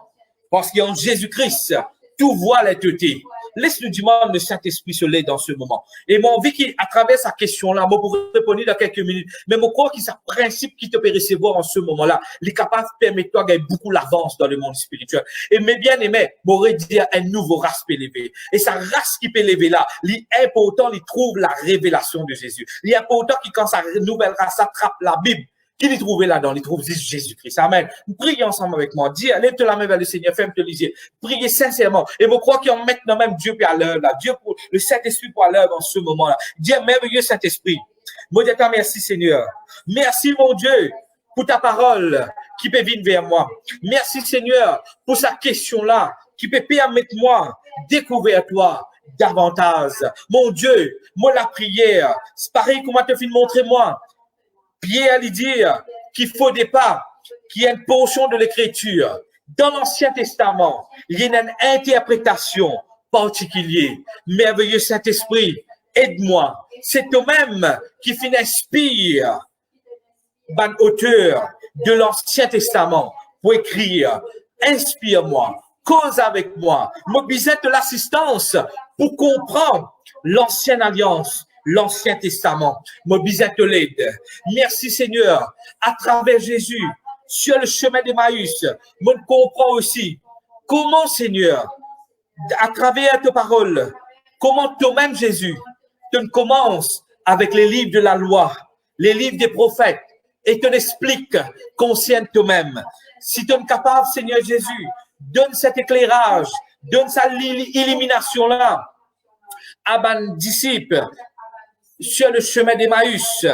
Parce qu'en Jésus-Christ, tout voile est ôté. Laisse-nous demander le Saint-Esprit se l'est dans ce moment. Et moi, envie qu'à travers sa question-là, moi, pour répondre dans quelques minutes, mais mon corps qui c'est un principe qui te peut recevoir en ce moment-là, il est capable de permettre toi de gagner beaucoup l'avance dans le monde spirituel. Et mes bien-aimés, m'aurait dit un nouveau race peut lever. Et sa race qui peut lever là, l'important, il trouve la révélation de Jésus. L'important qui, quand sa nouvelle race attrape la Bible, qui l'y trouve là-dedans? Il trouve Jésus-Christ. Amen. Priez ensemble avec moi. Dis, lève-toi la main vers le Seigneur, fais-moi te lire. Priez sincèrement. Et je crois qu'il y a maintenant même Dieu pour à l'œuvre, là. Dieu pour le Saint-Esprit pour à l'œuvre en ce moment-là. Dis, merveilleux Saint-Esprit. Moi, dis, merci Seigneur. Merci mon Dieu pour ta parole qui peut venir vers moi. Merci Seigneur pour sa question-là qui peut permettre moi découvrir toi davantage. Mon Dieu, moi la prière, c'est pareil comment te fin montrer moi. Pierre lui dit qu'il faut des pas, qu'il y a une portion de l'écriture. Dans l'Ancien Testament, il y a une interprétation particulière. Merveilleux Saint-Esprit, aide-moi. C'est toi-même qui inspire ban auteur de l'Ancien Testament pour écrire. Inspire-moi, cause avec moi, mobilisez de l'assistance pour comprendre l'Ancienne Alliance, l'Ancien Testament. Mobilisez de l'aide. Merci Seigneur, à travers Jésus, sur le chemin d'Emmaüs, on comprend aussi comment Seigneur, à travers tes paroles, comment toi-même Jésus, tu commences avec les livres de la loi, les livres des prophètes, et te l'explique concerne toi-même. Si tu es capable, Seigneur Jésus, donne cet éclairage, donne cette illumination-là à mes disciples sur le chemin d'Emmaüs.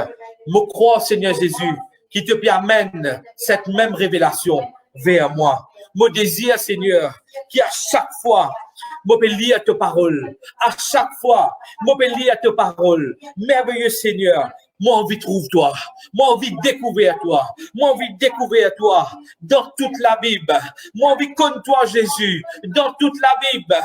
Me crois, Seigneur Jésus, qui te permène cette même révélation vers moi. Mon désir, Seigneur, qui à chaque fois, je peux lire tes paroles. À chaque fois, je peux lire tes paroles. Merveilleux Seigneur, moi envie de trouver toi. Moi envie de découvrir toi. Moi envie de découvrir toi dans toute la Bible. Moi envie de connaître toi, Jésus, dans toute la Bible,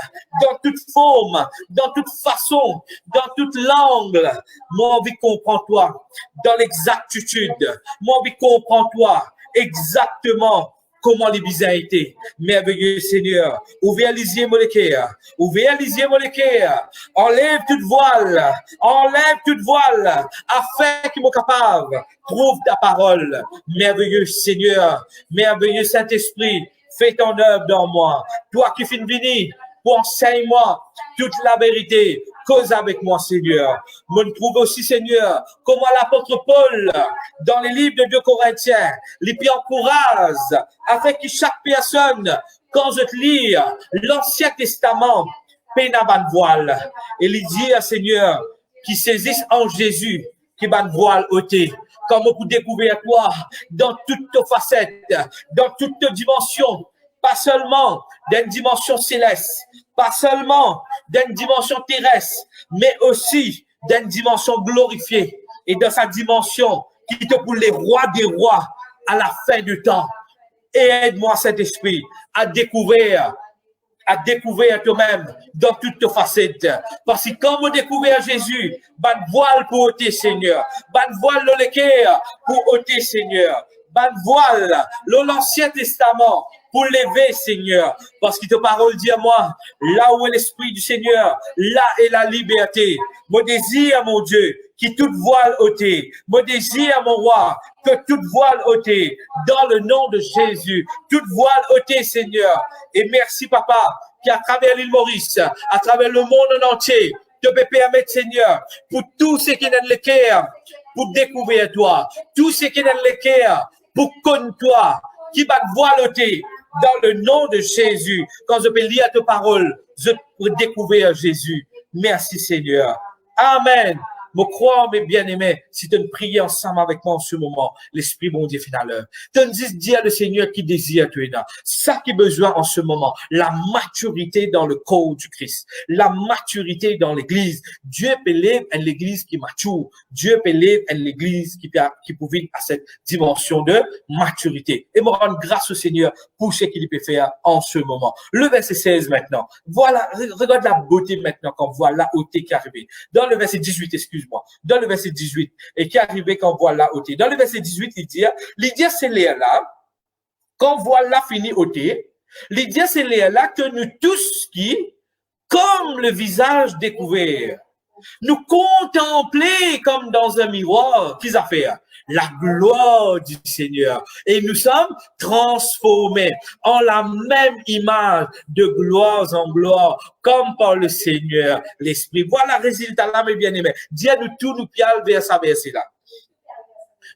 dans toute forme, dans toute façon, dans toute langue. Moi envie de comprendre toi dans l'exactitude. Moi envie de comprendre toi exactement comment les bises a été. Merveilleux Seigneur. Ouvrez les yeux, mon cœur. Ouvrez les yeux, mon cœur. Enlève toute voile. Enlève toute voile. Afin qu'il soit capable. Trouve ta parole. Merveilleux Seigneur. Merveilleux Saint-Esprit. Fais ton œuvre dans moi. Toi qui finis venir pour enseigner-moi toute la vérité. Cause avec moi, Seigneur. Je trouve aussi, Seigneur, comment l'apôtre Paul, dans les livres de 2 Corinthiens, les encourage, afin que chaque personne, quand je te lis l'Ancien Testament, peine à ban voile. Et il dit, Seigneur, qui saisisse en Jésus, qui ban voile ôté. Comment pour découvrir toi dans toutes tes facettes, dans toutes tes dimensions, pas seulement d'une dimension céleste, pas seulement d'une dimension terrestre, mais aussi d'une dimension glorifiée et dans sa dimension qui te pour les rois des rois à la fin du temps. Et aide-moi, Saint-Esprit, à découvrir toi-même dans toutes tes facettes. Parce que quand vous découvrez Jésus, ban voile pour ôter, Seigneur. Ban voile le cœur pour ôter, Seigneur. Ban voile l'Ancien Testament pour lever, Seigneur. Parce que ta parole dit à moi, là où est l'Esprit du Seigneur, là est la liberté. Mon désir, mon Dieu, qui toute voile ôtée. Mon désir, mon roi, que toute voile ôtée. Dans le nom de Jésus, toute voile ôtée, Seigneur. Et merci, Papa, qui à travers l'île Maurice, à travers le monde entier, te peut permettre, Seigneur, pour tous ceux qui n'ont le cœur, pour découvrir toi. Tous ceux qui n'ont le cœur, pour connaître toi, qui va voile ôtée. Dans le nom de Jésus, quand je peux lire tes paroles, je peux découvrir Jésus. Merci Seigneur. Amen. Me crois, mes bien-aimés, si tu ne pries ensemble avec moi en ce moment, l'Esprit bon Dieu fait à l'heure. Tu ne dis à le Seigneur qui désire tu es là. Ça qui est besoin en ce moment, la maturité dans le corps du Christ, la maturité dans l'Église. Dieu peut lever une Église qui mature. Dieu peut lever une Église qui peut vivre à cette dimension de maturité. Et me rendre grâce au Seigneur pour ce qu'il peut faire en ce moment. Le verset 16 maintenant. Voilà, regarde la beauté maintenant quand on voit la hauteur qui est arrivée. Dans le verset 18, excuse-moi. Dans le verset 18, et qui est arrivé quand on voit la hauteur. Dans le verset 18, il dit, c'est là, quand on voit la fini hauteur, il dit, c'est là que nous tous qui comme le visage découvert. Nous contempler comme dans un miroir, qu'ils a fait la gloire du Seigneur. Et nous sommes transformés en la même image de gloire en gloire, comme par le Seigneur, l'Esprit. Voilà le résultat là, mes bien-aimés. Dieu nous tout nous piale vers sa verset là.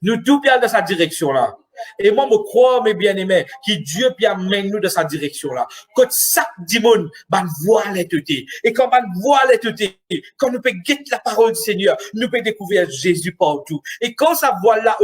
Nous tout piale dans sa direction là. Et moi, je crois, mes bien-aimés, que Dieu peut amener nous dans sa direction-là. Quand chaque dimanche, ben, voit les têtes. Et quand ben, voit les têtes, quand nous pouvons guetter la parole du Seigneur, nous pouvons découvrir Jésus partout. Et quand ça voit là,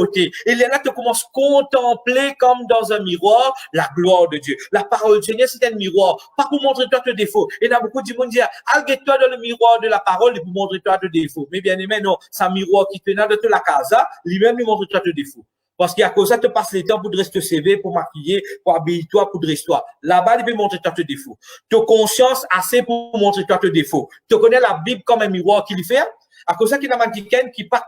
et là, tu commences à contempler comme dans un miroir la gloire de Dieu. La parole du Seigneur, c'est un miroir. Pas pour montrer toi tes défauts. Et là, beaucoup de monde dit, algue-toi dans le miroir de la parole et pour montrer toi tes défauts. Mais bien-aimés, non, c'est un miroir qui te dans de la casa, lui-même, lui montre toi tes défauts. Parce qu'il y a cause ça, te passe le temps pour dresser te CV, pour maquiller, pour habiller toi, pour dresser toi. Là-bas, il peut montrer toi tes défauts. Tu as conscience assez pour montrer toi tes défauts. Tu connais la Bible comme un miroir qu'il fait. À cause ça, qu'il y a un quelqu'un qui pas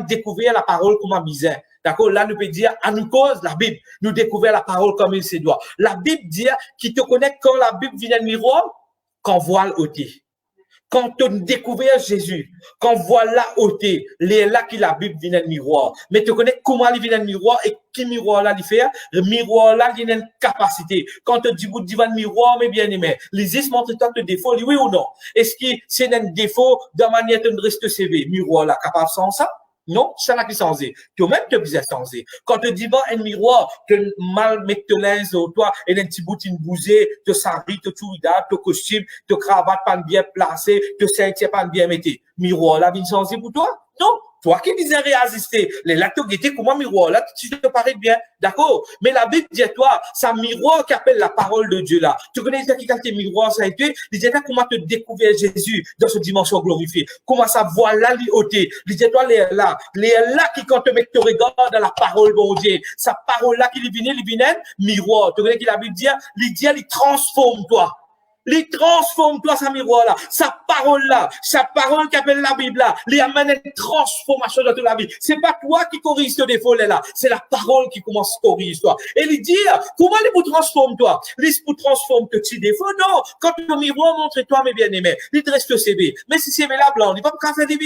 découvrir la parole comme un misère. D'accord? Là, nous peut dire, à nous cause la Bible, nous découvrir la parole comme il se doit. La Bible dit, qui te connaît quand la Bible vient un miroir, quand voile ôté. Quand on découvre Jésus, quand voilà ôté, là qui la Bible vient un miroir. Mais tu connais comment il vient un miroir et qui miroir là il fait? Le miroir là, il a une capacité. Quand tu dis, vous dites un miroir, mais bien aimé, les is montre-toi tes défauts, oui ou non? Est-ce que c'est un défaut de manière de rester CV? Miroir là, capable sans ça? Non, c'est là qui changé. Toi-même, tu es changé. Quand tu dis, bon, un miroir, tu mal mettre te linge au toi, et un petit bout de bousée, te sari, te touida, te costume, te cravate pas bien placé, te ceinture pas bien mettée. Miroir là, vient changer pour toi? Non. Toi qui disais résister, les lactos guettés, comment miroir là, tu te parais bien, d'accord? Mais la Bible dit à toi, c'est un miroir qui appelle la parole de Dieu là. Tu connais qui quand tes miroirs ça a été, il dit à toi comment te découvrir Jésus dans cette dimension glorifiée. Comment ça voit là, l'ôté. Il dit à toi, les là qui quand te met te regarde dans la parole de Dieu, sa parole là qui vient, miroir. Tu connais qui la Bible dit, il transforme toi. Il transforme toi sa miroir là, sa parole qui appelle la Bible là, il amène une transformation dans toute la vie. C'est pas toi qui corrige ce défaut là, c'est la parole qui commence à corriger toi. Et il dit, comment il vous transforme toi? Il vous transforme tes petits défauts? Non, quand le miroir montre toi mes bien-aimés, il te reste CV. Mais si c'est là blanc, il va pas faire des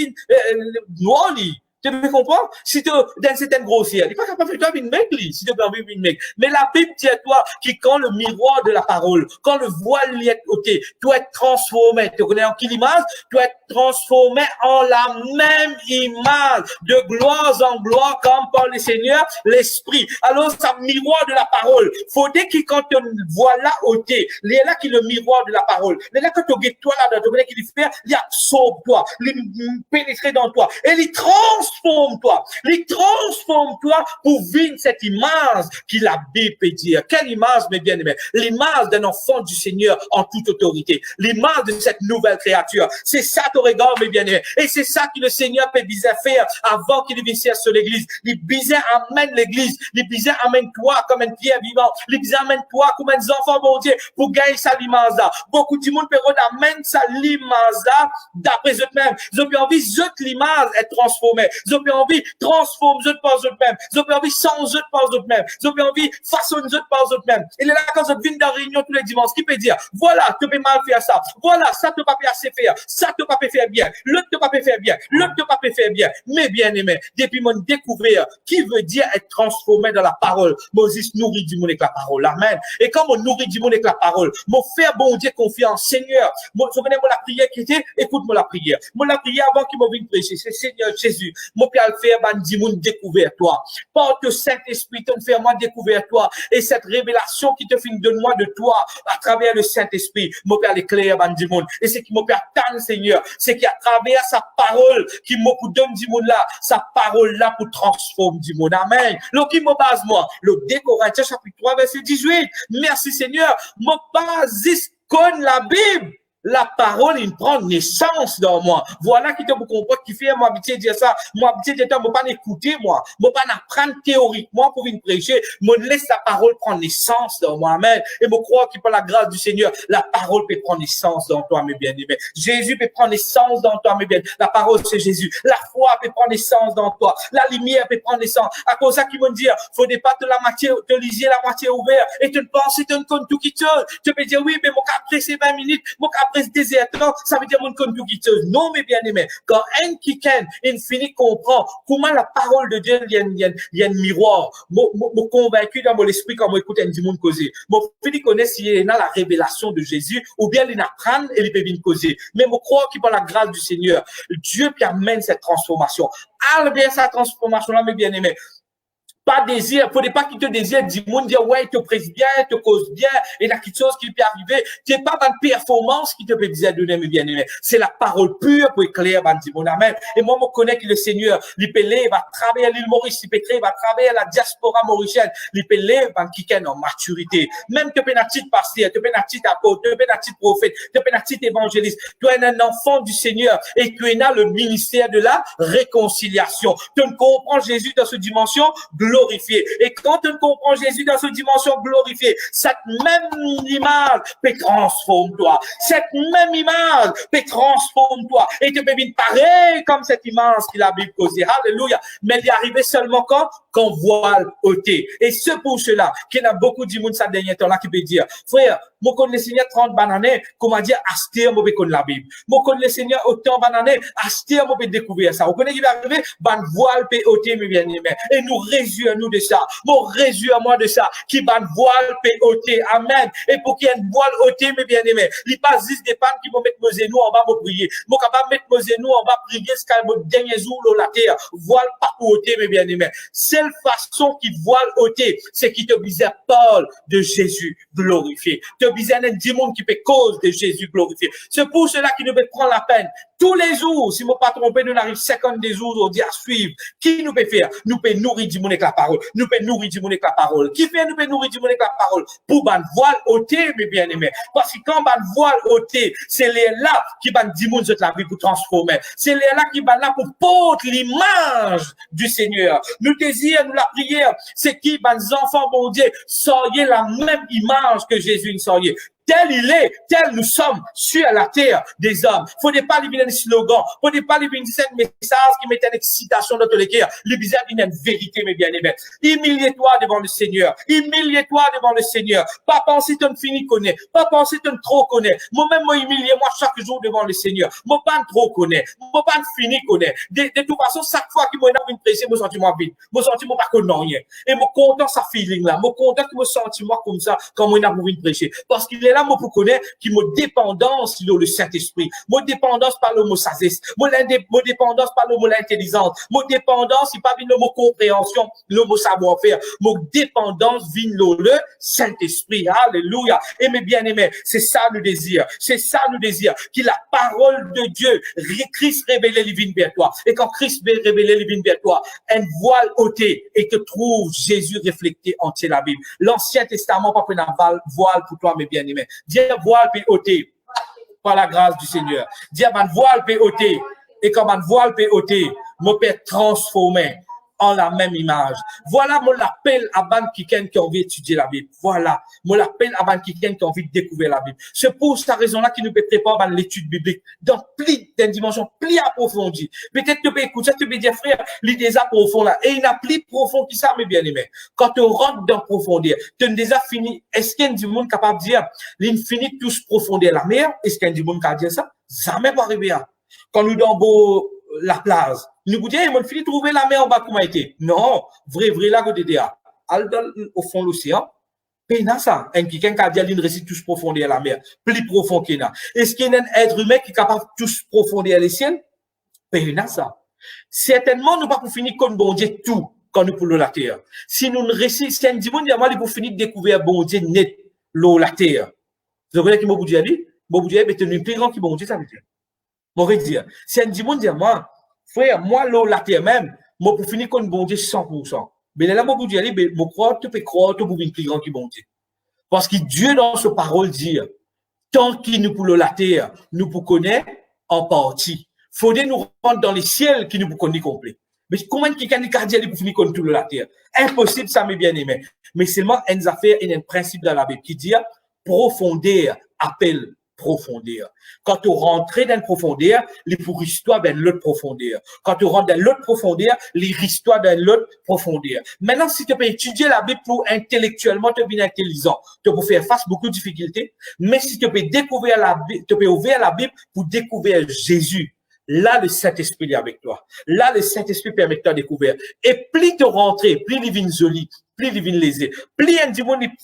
noir, tu peux comprendre? Si tu dans certaines grossières, il n'est pas capable de faire une mec, si tu peux vivre une mec. Mais la Bible dit à toi qui, quand le miroir de la parole, quand le voile y est ôté, tu dois être transformé. Tu connais en quelle image? Tu dois être transformé en la même image, de gloire en gloire, comme par le Seigneur, l'Esprit. Alors, c'est un miroir de la parole. Faut-il que quand tu vois là ôté, il est là qui est le miroir de la parole. Il est là que tu guettes toi là, tu connais qu'il fait, il absorbe toi, il pénètre dans toi, et il transforme-toi pour vivre cette image qui la Bible peut dire. Quelle image, mes bien-aimés? L'image d'un enfant du Seigneur en toute autorité. L'image de cette nouvelle créature. C'est ça ton regard, mes bien-aimés. Et c'est ça que le Seigneur peut bien faire avant qu'il vienne sur l'église. Il bien amène l'église. Il bien amène toi comme une pierre vivante. Il bien amène toi comme un enfant bon Dieu pour gagner sa image là. Beaucoup de monde peut amène sa image là d'après eux-mêmes. Ils ont envie de l'image être transformée. Ils ont envie de transformer eux par eux-mêmes. Ils ont envie de changer eux par eux-mêmes. Ils ont envie de façonner eux par eux-mêmes. Il est là quand ils viennent dans la réunion tous les dimanches. Qui peut dire, voilà, tu peux mal faire ça. Voilà, ça tu peux pas assez faire. Ça tu peux pas faire bien. L'autre tu peux pas faire bien. L'autre tu peux pas faire bien. Mais bien aimé, depuis mon découvert, qui veut dire être transformé dans la parole. Moses nourrit du monde avec la parole. Amen. Et quand on nourrit du monde avec la parole, mon faire bon Dieu confiance. Seigneur, moi, je connais la prière qui était, écoute-moi la prière. Moi la prière avant qu'il m'en vienne prêcher, c'est Seigneur Jésus. Mon père le faire, ben, dis-moi, découvert toi. Porte Saint-Esprit, te faire moi découvert toi. Et cette révélation qui te fait de moi, de toi, à travers le Saint-Esprit, mon père l'éclaire, ben, dis-moi. Et c'est qui mon père tanne, Seigneur. C'est qu'à travers sa parole, qui m'a donne, dis-moi là, sa parole là pour transformer, dis-moi. Amen. Donc, qui me base moi? Le 2 Corinthiens, chapitre 3, verset 18. Merci, Seigneur. Mon base, connaît la Bible. La parole, il prend naissance dans moi. Voilà qui te vous comprendre, qui fait, moi, habitué dire ça. Moi, habitué dire, moi, pas écouter, moi pas apprendre théoriquement pour venir prêcher. Moi, laisse la parole prendre naissance dans moi. Amen. Et moi, crois que par la grâce du Seigneur, la parole peut prendre naissance dans toi, mes bien-aimés. Jésus peut prendre naissance dans toi, mes bien-aimés. La parole, c'est Jésus. La foi peut prendre naissance dans toi. La lumière peut prendre naissance. À cause de ça, qui vont dire, faut pas te la moitié, te lisier la moitié ouverte et te penser, te ne compte tout qui te. Tu peux dire, oui, mais mon cap, c'est 20 minutes, mon cap après déserteur, ça veut dire mon connu quitteuse. Non, mes bien-aimés. Quand un qui ken, il finit comprend comment la parole de Dieu, il y a un miroir. Moi, convaincu dans mon esprit quand moi écoute un monde causer. Moi, fini connaît si il y a la révélation de Jésus, ou bien il apprend et il peut venir causer. Mais moi, crois qu'il par la grâce du Seigneur, Dieu qui amène cette transformation. Ah, bien, cette transformation-là, mes bien-aimés. Pas désir, faut pas qu'il te désire, dit monde dire ouais, il te presse bien, il te cause bien, et il y a quelque chose qui peut arriver. C'est pas une performance qui te peut dire donner mes bien-aimés. C'est la parole pure pour éclairer, dit mon amen. Et moi, je connais que le Seigneur, il peut lever, va travailler à l'île Maurice, il peut créer, va travailler à la diaspora mauricienne, il peut lever, qui est en maturité. Même te peux un titre pasteur, te peux un titre apôtre, te peux un titre prophète, te peux un titre évangéliste. Tu es un enfant du Seigneur et tu es là le ministère de la réconciliation. Tu ne comprends Jésus dans cette dimension glorifié. Et quand tu comprends Jésus dans cette dimension glorifiée, cette même image peut transformer toi. Cette même image peut transformer toi. Et tu peux vivre pareil comme cette image qu'il a Bible causée. Alléluia. Mais il est arrivé seulement quand voile ôté. Et c'est pour cela qu'il y a beaucoup de monde ça dernier temps là qui peut dire, frère, moi connais le Seigneur 30 bananes, comment dire, acheter, moi connais la Bible. Moi connais le Seigneur autant bananes, acheter, moi peux découvrir ça. Vous connaissez qui va arriver, ban voile peut ôter, mes bien-aimés. Et nous réjouissons de ça. Moi réjouis-moi de ça. Qui ban voile peut ôter. Amen. Et pour qu'il y ait une voile ôter, mes bien-aimés. Il passe 10 des pannes qui vont mettre nos genoux en bas, pour prier. Moi capable mettre nos genoux en bas, prier, ce qu'il y a dernier jour, la terre. Voile pas pour ôter, mes bien-aimés. Seule façon qui voile ôter, c'est qui te disait Paul de Jésus glorifié. Te disait un démon qui fait cause de Jésus glorifié. C'est pour cela qu'il nous peut prendre la peine. Tous les jours, si je ne me pas trompé, nous arrivons 50 des jours, on dit à suivre. Qui nous peut faire? Nous peut nourrir du monde avec la parole. Nous peut nourrir du monde avec la parole. Qui fait nous peut nourrir du monde avec la parole? Pour ban voile ôté, mes bien-aimés. Parce que quand ban voile ôté, c'est les là qui ban du monde de la vie pour transformer. C'est les là qui ban là pour porter l'image du Seigneur. Nous désirons, nous la prière, c'est qui ban enfants, bon Dieu, soyez la même image que Jésus nous soyez. Tel il est, tel nous sommes sur la terre des hommes. Faut pas lui donner un slogan, faut pas lui donner un message qui met une excitation dans tous les cœurs. Le bizarre dit une vérité, mes bien-aimés. Humilie-toi devant le Seigneur. Humilie-toi devant le Seigneur. Pas penser que tu fini connais, pas penser que tu trop connais. Moi-même, moi humilier moi chaque jour devant le Seigneur. Moi pas trop connais, moi pas fini connais. De toute façon, chaque fois que moi une pressé, moi senti moi vide. Moi senti moi pas connais rien. Et moi content ça feeling là. Moi content que moi senti moi comme ça quand moi n'a voulu prêcher parce qu'il est là, moi, pour connaître qui me dépendance sur le Saint-Esprit. Mon dépendance par le mot sagesse. Mon dépendance par le mot l'intelligence. Mon dépendance, il pas le mot compréhension, le mot savoir-faire. Mon dépendance vient le Saint-Esprit. Alléluia. Et mes bien-aimés, c'est ça le désir. C'est ça le désir. Que la parole de Dieu, Christ révélé, il vient vers toi. Et quand Christ révélé, il vient vers toi, un voile ôté et que trouve Jésus reflété entier la Bible. L'Ancien Testament, pas un voile pour toi, mes bien-aimés. Dire voile peut ôter par la grâce du Seigneur. Dire voile peut ôter. Et comme un voile peut ôter, mon père transformé en la même image. Voilà mon appel à ban quelqu'un qui a envie d'étudier la Bible. Voilà mon appel à ban quelqu'un qui a envie de découvrir la Bible. C'est pour cette raison-là qu'il nous peut préparer l'étude biblique dans d'une dimension plus approfondie. Peut-être que tu peux écouter, tu peux dire frère, l'idée est profond là. Et il n'a plus profond que ça, mes bien-aimés. Quand tu rentres dans profondeur, tu as déjà fini. Est-ce qu'il y a du monde capable de dire, l'infini tous profondeur la mer? Est-ce qu'il y a du monde qui a dit ça? Jamais pas arriver. Quand nous dans la plage, nous vous disons, il fini trouver la mer en bas comment été. Non, vrai, là, côté de au fond de l'océan, péna ça. Un quelqu'un qui a dit, il récite tous profondeur la mer, plus profond qu'il y a. Est-ce qu'il y a un être humain qui est capable de tous profondeur les ciels? Péna ça. Certainement, nous pas pour finir comme bon Dieu tout, quand nous pour la terre. Si nous ne récitons, c'est un dimanche, il faut finir de découvrir bon Dieu net, l'eau, la terre. Vous voyez qui m'a dit, bon Dieu, mais c'est plus grand qui bon Dieu, ça veut dire. Mon dire, si un dimanche dit moi, frère, moi, l'eau, la terre même, moi, pour finir comme bon Dieu 100%. Mais là, moi, vous dire, moi, croire, tu peux croire, tu peux venir plus grand qui bon Dieu. Parce que Dieu, dans sa parole, dit, tant qu'il nous pour la terre, nous pour connaître en partie. Faudrait nous rendre dans les ciels qui nous pour connaître complet. Mais comment quelqu'un qui dit, pour finir comme tout la terre? Impossible, ça m'est bien aimé. Mais seulement, une affaire et un principe dans la Bible qui dit, profondeur appelle profondeur. Quand tu rentres dans une profondeur, les pour histoire dans l'autre profondeur. Quand tu rentres dans l'autre profondeur, les histoires dans l'autre profondeur. Maintenant, si tu peux étudier la Bible pour intellectuellement te bien intelligent, tu peux faire face à beaucoup de difficultés. Mais si tu peux découvrir la Bible, tu peux ouvrir la Bible pour découvrir Jésus. Là, le Saint-Esprit est avec toi. Là, le Saint-Esprit permet de te découvrir. Et plus tu rentres, plus il vient joli, plus il vient lésé, plus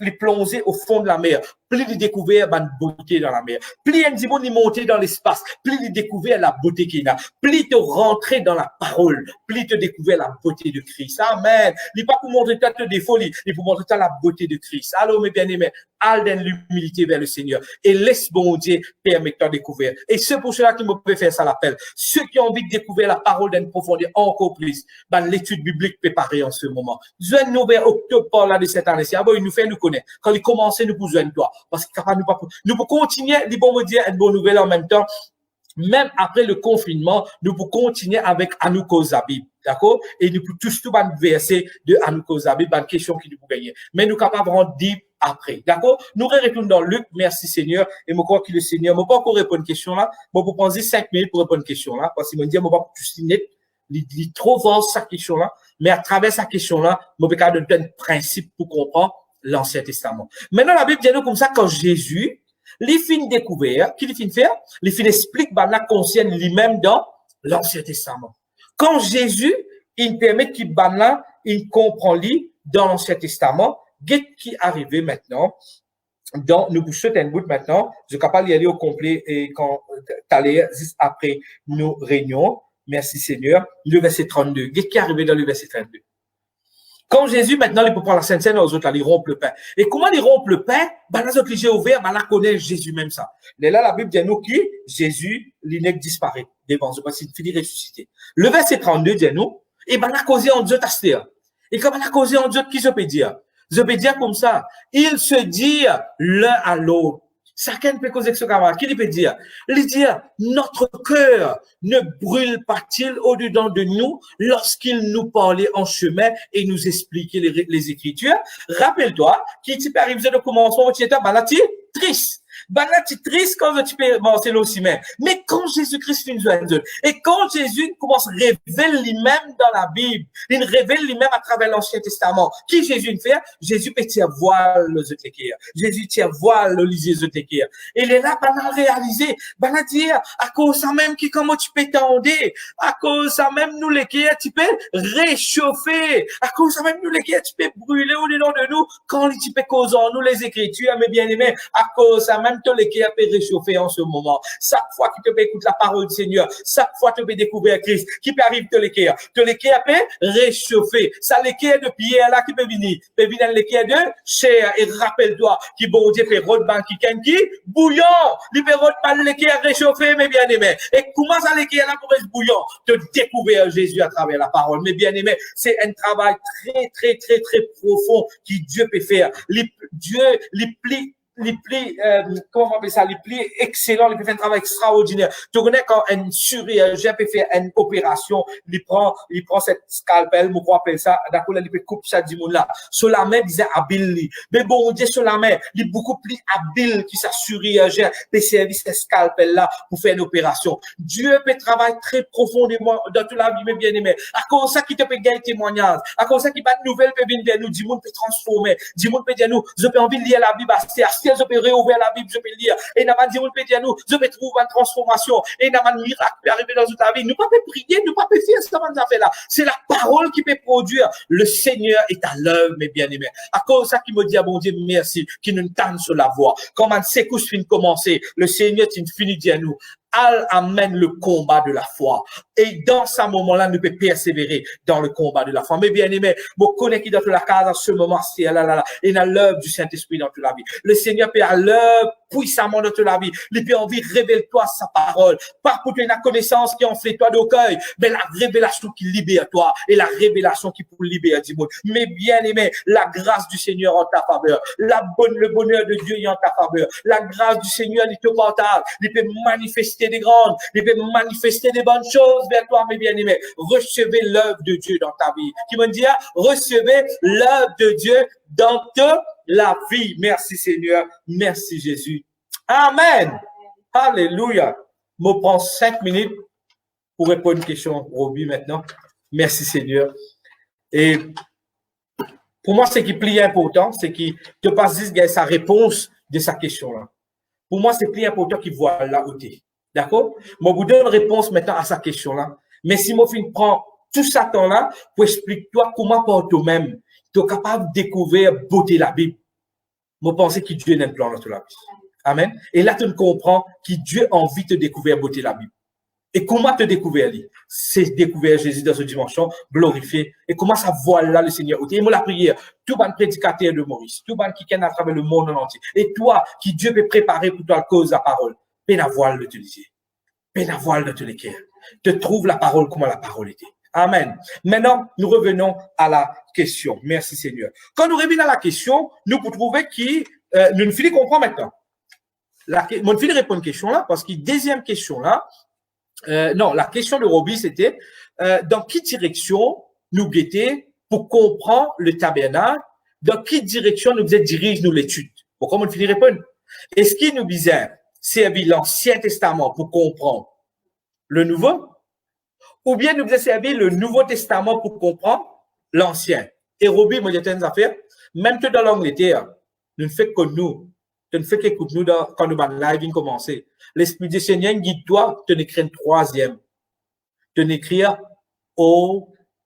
il plongé au fond de la mer, plus il découvre la beauté dans la mer, plus il monte dans l'espace, plus il découvre la beauté qu'il a, plus tu rentres dans la parole, plus tu découvres la beauté de Christ. Amen. Il n'est pas pour montrer toi tes défauts, il est pour montrer toi la beauté de Christ. Alors, mes bien-aimés, al dans l'humilité vers le Seigneur et laisse bon Dieu permettre de découvrir. Et c'est pour cela qu'il me peut faire ça l'appel. Ceux qui ont envie de découvrir la parole d'une profondeur encore plus, l'étude biblique préparée en ce moment. Joigne nous vers octobre là de cette année. Si il nous fait nous connaître. Quand il commence, nous pour joindre toi. Parce que nous pour continuer, les bons me dire une bonne nouvelle en même temps. Même après le confinement, nous pouvons continuer avec Anouko Zabib, d'accord? Et nous pouvons tous tout verser de Anouko Zabib, une question qui nous peut gagner. Mais nous sommes capables de dire après, d'accord? Nous retournons dans Luc, merci Seigneur, et je crois que le Seigneur, je ne peux pas encore répondre à une question là, je peux prendre 5 minutes pour répondre à une question là, parce qu'il me dit, je ne peux pas tout net, il trop vaste sa question là, mais à travers sa question là, je peux donner un principe pour comprendre l'Ancien Testament. Maintenant, la Bible dit nous comme ça, quand Jésus, les fins découvert, qui les fin faire? Les fin explique, la concerne lui-même dans l'Ancien Testament. Quand Jésus, il permet qu'il là, il comprend lui dans l'Ancien Testament, qu'est-ce qui est arrivé maintenant, dans, nous bouchons un bout maintenant, je suis capable d'y aller au complet et quand t'allais juste après nos réunions, merci Seigneur, le verset 32. Qu'est-ce qui est arrivé dans le verset 32? Quand Jésus, maintenant, il peut prendre la Sainte Seine, aux autres, là, ils rompent le pain. Et comment ils rompent le pain? Les autres, les yeux ouverts, là, connaît Jésus même ça. Et là, la Bible dit nous qui? Jésus, l'inec disparaît. Devant, je pense qu'il finit ressuscité. Le verset 32 dit nous, et là, causé en Dieu, t'astéa. Et comme la causé en Dieu, qui je peux dire? Je peux dire comme ça. Ils se disent l'un à l'autre. Chacun peut causer ce camarade. Qui peut dire? Il dit, notre cœur ne brûle pas-il au-dedans de nous lorsqu'il nous parlait en chemin et nous expliquait les Écritures? Rappelle-toi, qui t'y peut arriver de commencement, tu étais triste. Là, tu es triste quand tu peux penser aussi même. Mais quand Jésus-Christ finit de et quand Jésus commence à révéler lui-même dans la Bible, il révèle lui-même à travers l'Ancien Testament. Qui Jésus fait? Jésus peut tirer voile les étéquires. Jésus tire voile les étéquires. Et il est là, pendant réaliser, dire, à cause ça même qui, comment tu peux t'endre, à cause ça même nous l'équerre, tu peux réchauffer, à cause ça même nous l'équerre, tu peux brûler au-dedans de nous, quand tu peux causer en nous les Écritures, mes bien-aimés, à cause ça même te l'équerre peut réchauffer en ce moment. Chaque fois que tu peux écouter la parole du Seigneur, chaque fois que tu peux découvrir Christ, qui peut arriver te l'équerre peut réchauffer. Ça l'équerre de pierre là qui peut venir l'équerre de chair, et rappelle-toi, qui bon Dieu fait rôde ban qui bouillon, il peut rôde ban l'équerre réchauffer, mes bien-aimés. Et comment ça l'équerre là pour être bouillon? Te découvrir Jésus à travers la parole. Mes bien-aimés, c'est un travail très, très, très, très profond qui Dieu peut faire. Dieu, comment on appelle ça, les plis excellents, il peut faire un travail extraordinaire. Tu connais quand un chirurgien peut faire une opération, il prend cette scalpel, moi, appelle ça, d'accord, il peut couper ça du monde là. Sur la main, disait habile. Mais bon, Dieu, sur la main, il est beaucoup plus habile que sa chirurgien peut servir ce scalpel là pour faire une opération. Dieu peut travailler très profondément dans toute la vie, mes bien-aimés. À cause ça qui te peut gagner témoignage. À cause ça qui va de nouvelles peut venir vers nous. Du monde peut transformer. Du monde peut dire nous, je peux envie de lire la Bible je peux réouvrir la Bible, je peux lire. Et n'a pas dit, on peut dire nous, je peux trouver une transformation. Et n'a pas de miracle peut arriver dans toute la vie. Nous pas peut prier, nous pas peut faire ce qu'on a fait là. C'est la parole qui peut produire. Le Seigneur est à l'œuvre, mes bien-aimés. À cause de ça qui me dit, bon Dieu, merci, qui nous tente sur la voie. Comme un secousse fin commencer, le Seigneur, tu finis de dire nous, elle amène le combat de la foi. Et dans ce moment-là, nous pouvons persévérer dans le combat de la foi. Mais bien aimé, vous connaissez qui dans toute la case en ce moment, c'est là, et dans l'œuvre du Saint-Esprit dans toute la vie. Le Seigneur peut à l'œuvre puissamment dans toute la vie. Il peut envie révèle-toi sa parole. Pas pour la connaissance qui en fait toi d'orgueil, mais la révélation qui libère toi et la révélation qui pour libérer du monde. Mais bien aimé, la grâce du Seigneur en ta faveur. Le bonheur de Dieu est en ta faveur. La grâce du Seigneur, il te partage. Il peut manifester des grandes, il peut manifester des bonnes choses vers toi, mes bien-aimés. Recevez l'œuvre de Dieu dans ta vie. Qui me dit, recevez l'œuvre de Dieu dans toute la vie. Merci Seigneur. Merci Jésus. Amen. Alléluia. Je prends 5 minutes pour répondre à une question, Roby, maintenant. Merci, Seigneur. Et pour moi, ce qui est plus important, c'est qu'il te passe sa réponse de sa question-là. Pour moi, c'est plus important qu'il voit là où tu es. D'accord? Moi, je vous donne une réponse maintenant à sa question-là. Mais si moi, je prends tout ça temps-là pour expliquer toi comment par toi-même, tu es capable de découvrir la beauté de la Bible. Moi, je pense que Dieu n'a un plan dans toute la vie. Amen. Et là, tu comprends que Dieu a envie de découvrir la beauté de la Bible. Et comment te découvrir? C'est découvrir Jésus dans ce dimension, glorifié. Et comment ça voit là le Seigneur? Et moi, la prière, tout le prédicateur de Maurice, tout le qui est à travers le monde entier. Et toi, qui Dieu peut préparer pour toi à cause de la parole, peine à voir de te dire. Peine à voir de te l'écrire. Te trouve la parole comment la parole était. Amen. Maintenant, nous revenons à la question. Merci Seigneur. Quand nous revenons à la question, nous pouvons trouver nous ne finissons comprendre maintenant. Mon fils répond à une question là, parce que deuxième question là, non, la question de Roby, c'était dans quelle direction nous guetter pour comprendre le tabernacle, dans quelle direction nous dirige nous l'étude. Pourquoi on finit répondre? Est-ce qu'il nous disait servir l'Ancien Testament pour comprendre le Nouveau, ou bien nous disait servir le Nouveau Testament pour comprendre l'Ancien? Et Roby, moi, j'ai une affaire, même que dans l'Angleterre, nous ne faisons que nous. Tu ne fais qu'écouter nous quand nous avons live commencer. L'Esprit du Seigneur guide-toi, tu n'écris une troisième. Tu n'écris all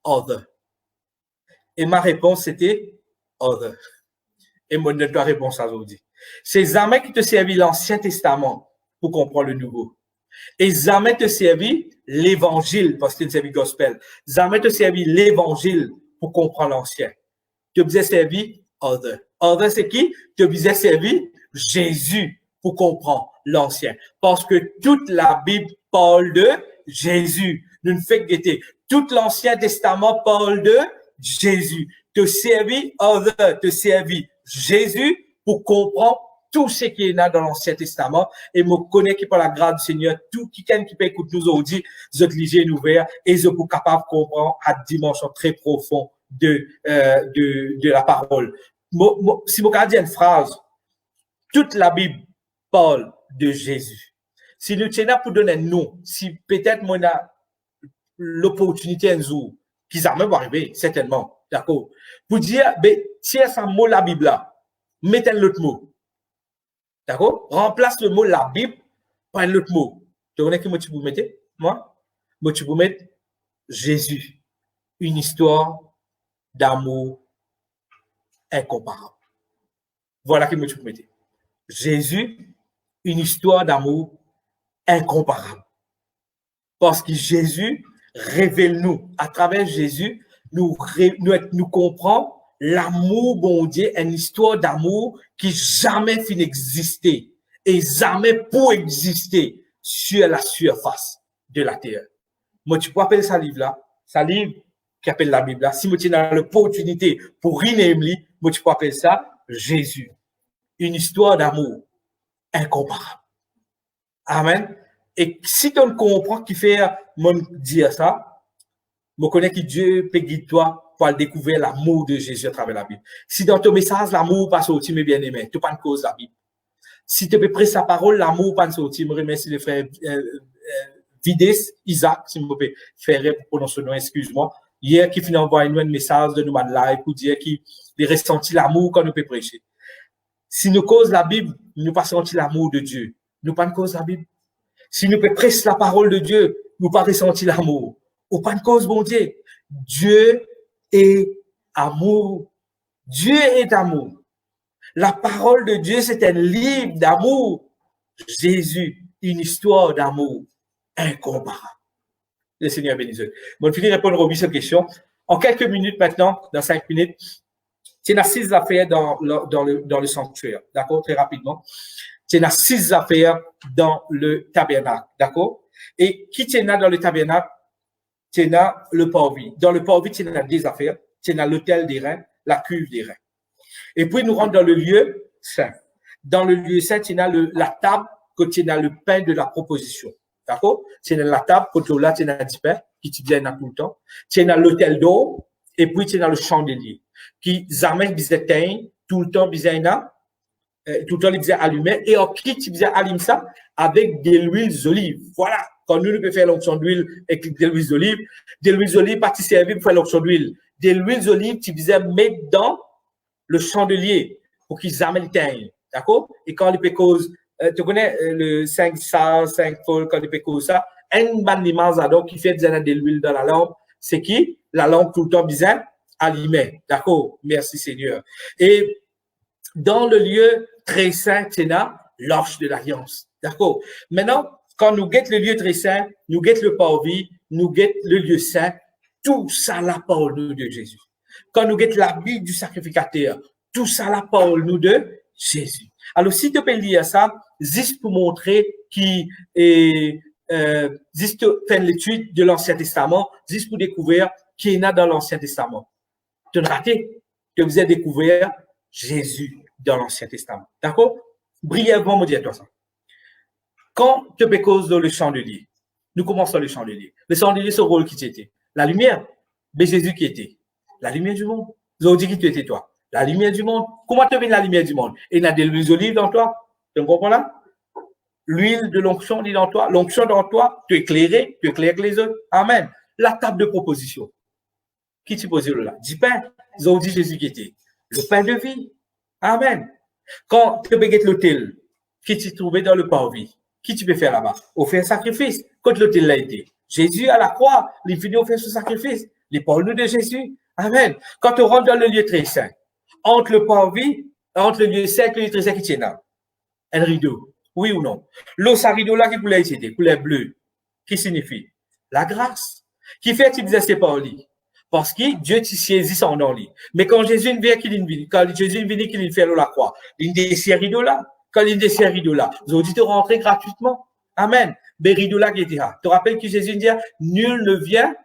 other. Et ma réponse, c'était other. Et moi, je dois répondre ça aujourd'hui. C'est jamais qui te servi l'Ancien Testament pour comprendre le Nouveau. Et jamais te servi l'Évangile, parce que tu ne servi gospel. Jamais te servi l'Évangile pour comprendre l'Ancien. Tu faisais servir other. Other, c'est qui? Tu faisais servir Jésus pour comprendre l'Ancien. Parce que toute la Bible parle de Jésus. Nous ne faisons que guetter. Tout l'Ancien Testament parle de Jésus. Te servir other, te servir Jésus pour comprendre tout ce qui est là dans l'Ancien Testament. Et me connais qui par la grâce du Seigneur, tout qui peut écouter nous aujourd'hui, je te lis ouvert et je suis capable de comprendre à dimension très profonde de la parole. Si je dis une phrase, toute la Bible parle de Jésus. Si nous tenons pour donner un nom, si peut-être moi a l'opportunité un jour, qui ça même arriver, certainement, d'accord, pour dire, ben, tiens ça mot la Bible là, mettez un autre mot. D'accord? Remplace le mot la Bible par un autre mot. Tu connais qui moi tu peux mettre? Moi tu peux mettre Jésus, une histoire d'amour incomparable. Voilà qui moi tu peux mettre. Jésus, une histoire d'amour incomparable. Parce que Jésus révèle nous, à travers Jésus, nous comprend l'amour, bon Dieu, une histoire d'amour qui jamais finit d'exister et jamais pour exister sur la surface de la terre. Moi, tu peux appeler ça livre-là, ça livre qui appelle la Bible là. Si moi, tu as l'opportunité pour renouveler, moi, tu peux appeler ça Jésus. Une histoire d'amour incomparable. Amen. Et si tu comprends qui fait dire ça, je connais que Dieu peut guider toi pour découvrir l'amour de Jésus à travers la Bible. Si dans ton message, l'amour pas sorti, mes bien-aimés, tu pas une cause la Bible. Si tu peux prêcher sa parole, l'amour pas sorti, je remercie le frère Vides, Isaac, si vous pouvez faire pour prononcer son nom, excuse-moi. Hier, qui finit envoyer nous un message de nous en live pour dire qu'il a ressenti l'amour quand nous peut prêcher. Si nous cause la Bible, nous pas senti l'amour de Dieu. Nous pas une cause la Bible. Si nous peut prêcher la parole de Dieu, nous pas ressenti l'amour. Ou pas une cause, bon Dieu. Dieu est amour. Dieu est amour. La parole de Dieu, c'est un livre d'amour. Jésus, une histoire d'amour incomparable. Le Seigneur bénisse. Bon, je finis de répondre à cette question. En quelques minutes maintenant, dans 5 minutes, tu as 6 affaires dans le sanctuaire. D'accord? Très rapidement. Tu as 6 affaires dans le tabernacle. D'accord? Et qui tu as dans le tabernacle? Tu as le parvis. Dans le parvis, tu as 2 affaires. Tu as l'autel des reins, la cuve des reins. Et puis, nous rentrons dans le lieu saint. Dans le lieu saint, tu as la table, que tu as le pain de la proposition. D'accord? Tu as la table, que là, tu as 10 pains, qui tu viens tout le temps. Tu as l'autel d'eau, et puis tu as le chandelier, qui amène des éteintes, tout le temps, tout le temps, il disait allumer. Et en qui tu disais allume ça avec de l'huile d'olive. Voilà. Quand nous pouvons faire l'onction d'huile avec de l'huile d'olive, pas te servir pour faire l'onction d'huile. De l'huile d'olive, tu disais mettre dans le chandelier pour qu'ils amènent le. D'accord? Et quand les pécoses, tu connais le 5 salles, 5 folles, quand les pécoses, ça, un ban immense qui fait de l'huile dans la lampe, c'est qui? La lampe tout le temps bizarre, allumée. D'accord? Merci Seigneur. Et dans le lieu très saint, c'est là, l'arche de l'alliance. D'accord? Maintenant, quand nous guettons le lieu très saint, nous guettons le parvis, nous guettons le lieu saint, tout ça la parole nous de Jésus. Quand nous guettons l'habit du sacrificateur, tout ça la parole nous de Jésus. Alors, si tu peux lire ça, juste pour montrer qui est, juste faire l'étude de l'Ancien Testament, juste pour découvrir qui est dans l'Ancien Testament. Tu as raté, tu vous avez découvert Jésus dans l'Ancien Testament. D'accord? Brièvement, me dis-toi ça. Quand tu peux causer le chandelier, nous commençons le chandelier. Le chandelier, c'est le rôle qui était. La lumière, mais Jésus qui était. La lumière du monde. Ils ont dit qui tu étais toi. La lumière du monde. Comment tu vis la lumière du monde? Et il y a de l'huile d'olive dans toi. Tu comprends là? L'huile de l'onction dit dans toi. L'onction dans toi, tu éclaires les autres. Amen. La table de proposition. Qui tu poses là? Du pain. Ils ont dit Jésus qui était. Le pain de vie. Amen. Quand tu peux guetter l'autel, qui tu trouvais dans le parvis, qui tu peux faire là-bas? Offrir un sacrifice. Quand l'autel l'a été. Jésus à la croix, il finit offrir ce sacrifice. Les paroles de Jésus. Amen. Quand tu rentres dans le lieu très saint, entre le parvis, entre le lieu saint et le lieu très saint qui tient là, un rideau. Oui ou non? L'eau, ce rideau-là qui coulait ici, couleur bleue. Qui signifie? La grâce. Qui fait utiliser ces paroles? Parce que Dieu t'y saisit son nom. Mais quand Jésus vient, quand Jésus vient, qu'il fait la croix, il déchire rideau là. Quand il déchire rideau là, vous avez dit de rentrer gratuitement. Amen. Mais rideau là qui était là. Tu te rappelles que Jésus dit, nul ne vient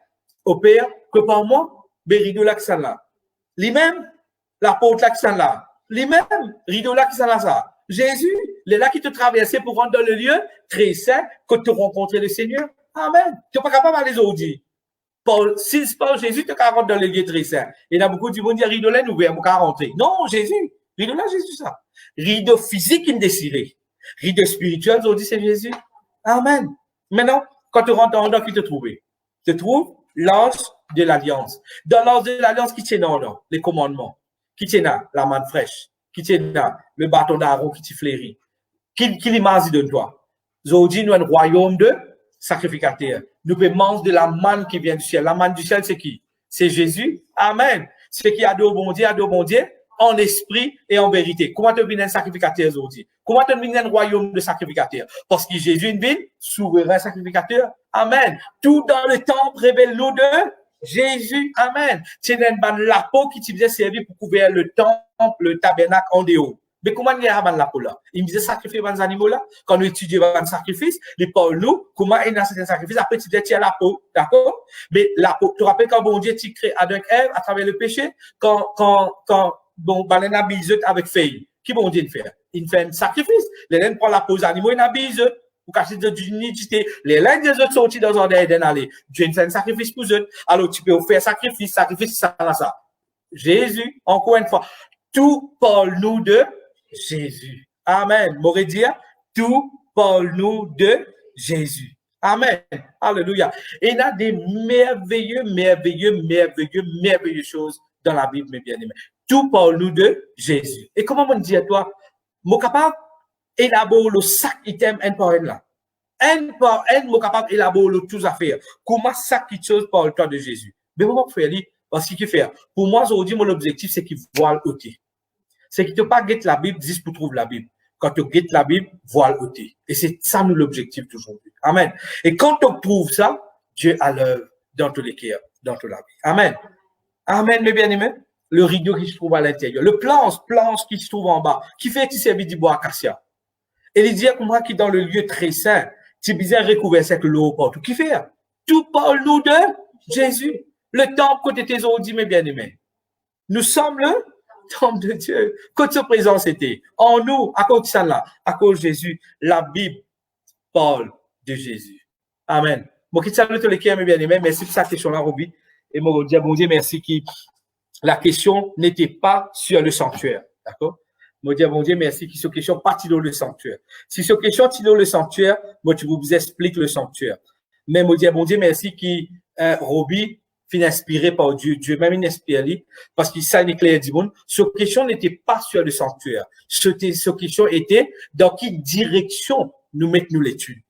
au Père que par moi. Mais rideau là qui sont là. Lui-même, la porte là qui sont là. Lui-même, rideau là qui sont là ça. Jésus, il est là qui te traversait pour rentrer dans le lieu très saint que tu rencontres le Seigneur. Amen. Tu n'es pas capable d'aller aujourd'hui. Si c'est pas Jésus, tu as rentré dans le lieu très saint. Il y a beaucoup de monde qui disent, rideau là, nous verrons qu'à rentrer. Non, Jésus. Rideau là, Jésus, ça. Rideau physique, il décide. Rideau spirituel, on dit, c'est Jésus. Amen. Maintenant, quand tu rentres dans qui te trouves? Tu trouves l'ange de l'alliance. Dans l'ange de l'alliance, qui tient dans les commandements? Qui tient là? La manne fraîche. Qui tient là? Le bâton d'Aaron qui te fleurit. Qui l'image de toi? Aujourd'hui, nous avons un royaume de sacrificateurs. Nous pouvons manger de la manne qui vient du ciel. La manne du ciel, c'est qui? C'est Jésus. Amen. C'est qui a de bon Dieu, en esprit et en vérité. Comment tu viens un sacrificateur aujourd'hui? Comment tu viens un royaume de sacrificateurs? Parce que Jésus vient souverain sacrificateur. Amen. Tout dans le temple révèle l'eau de Jésus. Amen. C'est la peau qui te faisait servir pour couvrir le temple, le tabernacle en dehors. Mais comment il y a la peau là? Il me disait sacrifier les animaux là. Quand nous étudions les sacrifices, les parle nous, comment il y a un sacrifice, après tu dis la peau. D'accord? Mais la peau, tu te rappelles quand bon Dieu t'y crée Adam et Ève à travers le péché? Quand bon, baleine habille avec feuille. Qui bon Dieu fait? Il fait un sacrifice. Les laines prend la peau des animaux, il habille pour cacher de l'unité. Les laines des autres sortis dans un d'un aller. Dieu fait un sacrifice pour eux. Alors tu peux faire sacrifice, ça. Jésus, encore une fois. Tout parle-nous de Jésus. Amen. M'aurait dire, tout parle-nous de Jésus. Amen. Alléluia. Et il y a des merveilleuses choses dans la Bible, mes bien-aimés. Tout parle-nous de Jésus. Et comment on dit à toi, moi capable élaborer le sac item un par un là. Un par un, moi capable élaborer le tout à faire. Comment ça qui chose parle toi de Jésus? Mais moi, faire lui, parce qu'il fait. Pour moi, aujourd'hui, mon objectif, c'est qu'il voit le côté. C'est qu'il ne te pas guette la Bible juste pour trouver la Bible. Quand tu guettes la Bible, vois le côté. Et c'est ça, nous, l'objectif d'aujourd'hui. Amen. Et quand tu trouves ça, Dieu a l'œuvre dans tous les cœurs, dans toute la vie. Amen. Amen, mes bien-aimés. Le rideau qui se trouve à l'intérieur. Le planche qui se trouve en bas. Qui fait qu'il servit du bois acacia. Et il dit à moi qui dans le lieu très saint, c'est bizarre recouvert avec l'eau partout. Qui fait? Tout parle-nous de Jésus. Le temple côté tes dit, mes bien-aimés. Nous sommes le temple de Dieu. Quand sa présence était en nous, à cause de ça là, à cause de Jésus, la Bible parle de Jésus. Amen. Bon, qui salue tous les cœurs, mes bien-aimés. Merci pour cette question-là, Roby. Et moi, je dis, bon Dieu, merci qui, la question n'était pas sur le sanctuaire. D'accord? Moi, dis, bon Dieu, merci, qui sont question pas dans le sanctuaire. Si c'est question dans le sanctuaire, moi, tu vous explique le sanctuaire. Mais moi, dis, bon Dieu, merci, qui, Roby, fin inspiré par Dieu. Dieu même inspiré lui, parce qu'il s'est éclairé du monde. Ce question n'était pas sur le sanctuaire. Ce question était dans quelle direction nous mettons l'étude.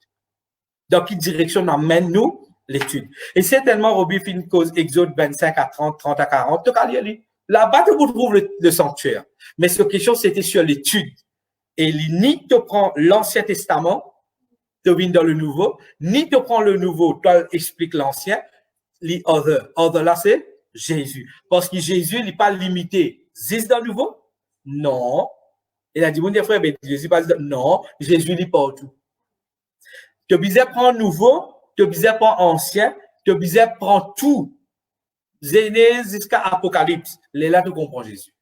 Dans quelle direction nous amène-nous l'étude. Et certainement, Roby fin cause Exode 25 à 30, 30 à 40. Donc, allez, là-bas, tu trouves le sanctuaire. Mais cette question, c'était sur l'étude. Et ni te prend l'Ancien Testament, te viens dans le Nouveau, ni te prend le Nouveau, toi explique l'Ancien, les other. Other là, c'est Jésus. Parce que Jésus, il n'est pas limité. Juste dans le Nouveau? Non. Il a dit, mon frère, ben, Jésus pas non, Jésus n'est pas partout. Tu obligé prendre Nouveau, tu obligé prendre Ancien, tu obligé prendre tout. Genèse jusqu'à Apocalypse. Là, tu comprends Jésus.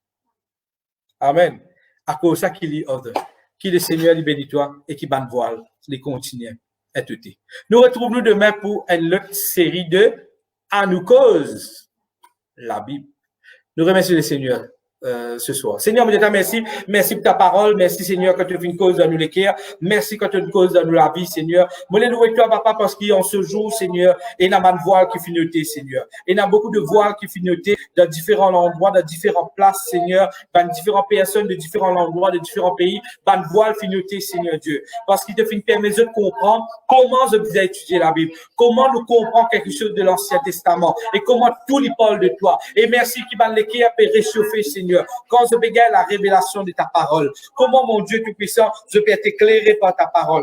Amen. À cause de ça qu'il est other. Qui le Seigneur lui bénit toi et qui ban voile, les continue à têter. Nous retrouvons demain pour une autre série de À nous cause la Bible. Nous remercions le Seigneur ce soir. Seigneur, nous te merci. Merci pour ta parole. Merci, Seigneur, quand tu fais une cause dans nous l'équerre. Merci quand tu fais une cause dans nous la vie, Seigneur. Moi, les louer toi, papa, parce qu'en ce jour, Seigneur, il y a une voile qui finit noter, Seigneur. Il y a beaucoup de voiles qui finit noter dans différents endroits, dans différentes places, Seigneur, dans différentes personnes de différents endroits, de différents pays. Dans voile finit noter, Seigneur Dieu. Parce qu'il te fait une permission de comprendre comment je vous ai étudié la Bible. Comment nous comprenons quelque chose de l'Ancien Testament. Et comment tout les parle de toi. Et merci qui va l'équerre peut réchauffer, Seigneur. Quand je bégaye la révélation de ta parole, comment, mon Dieu Tout-Puissant, je peux être éclairé par ta parole.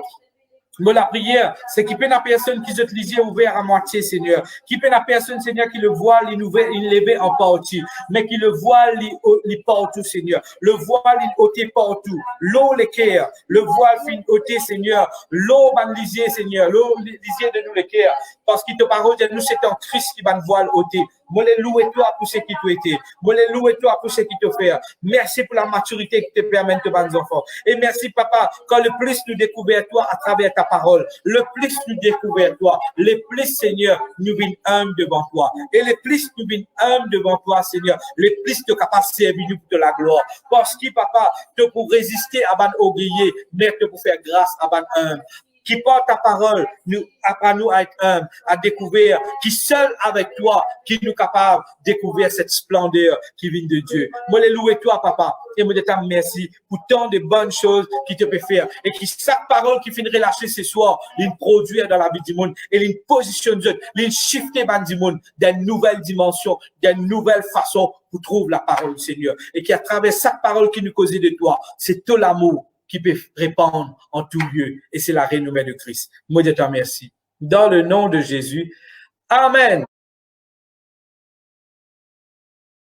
Mais la prière, c'est qu'il peut la personne qui se lisait ouvert à moitié, Seigneur. Qui peut la personne, Seigneur, qui le voit, il lever en partie. Mais qui le voit, il partout, Seigneur. Le voile, il ôté partout. L'eau, l'équerre. Le voile, fin ôté, Seigneur. L'eau, van lisier, Seigneur. L'eau, lisier de nous, l'équerre. Parce qu'il te parle de nous, c'est en Christ qui va voile ôté. Moi, les louer toi pour ce qui t'a été. Moi, les louer toi pour ce qui t'a fait. Merci pour la maturité qui te permet de faire enfants. Et merci, papa, quand le plus nous découvrons toi à travers ta parole, le plus nous découvrons toi, le plus, Seigneur, nous venons humbles devant toi. Et le plus nous venons humbles devant toi, Seigneur, le plus tu es capable de servir nous pour de la gloire. Parce que, papa, tu pour résister à ban orgueilleux, mais tu pour faire grâce à ban humble. Qui porte ta parole, nous, apprends nous à être humble, à découvrir, qui seul avec toi, qui nous capable de découvrir cette splendeur qui vient de Dieu. Moi, les louer toi, papa, et moi, de te merci pour tant de bonnes choses qui te peut faire. Et qui chaque parole qui finit relâcher ce soir, il produit dans la vie du monde, et il positionne Dieu, il shifter dans du monde, d'une nouvelle dimension, d'une nouvelle façon pour trouver la parole du Seigneur. Et qui à travers chaque parole qui nous cause de toi, c'est tout l'amour qui peut répandre en tout lieu. Et c'est la renommée de Christ. Moi, je te remercie. Dans le nom de Jésus. Amen.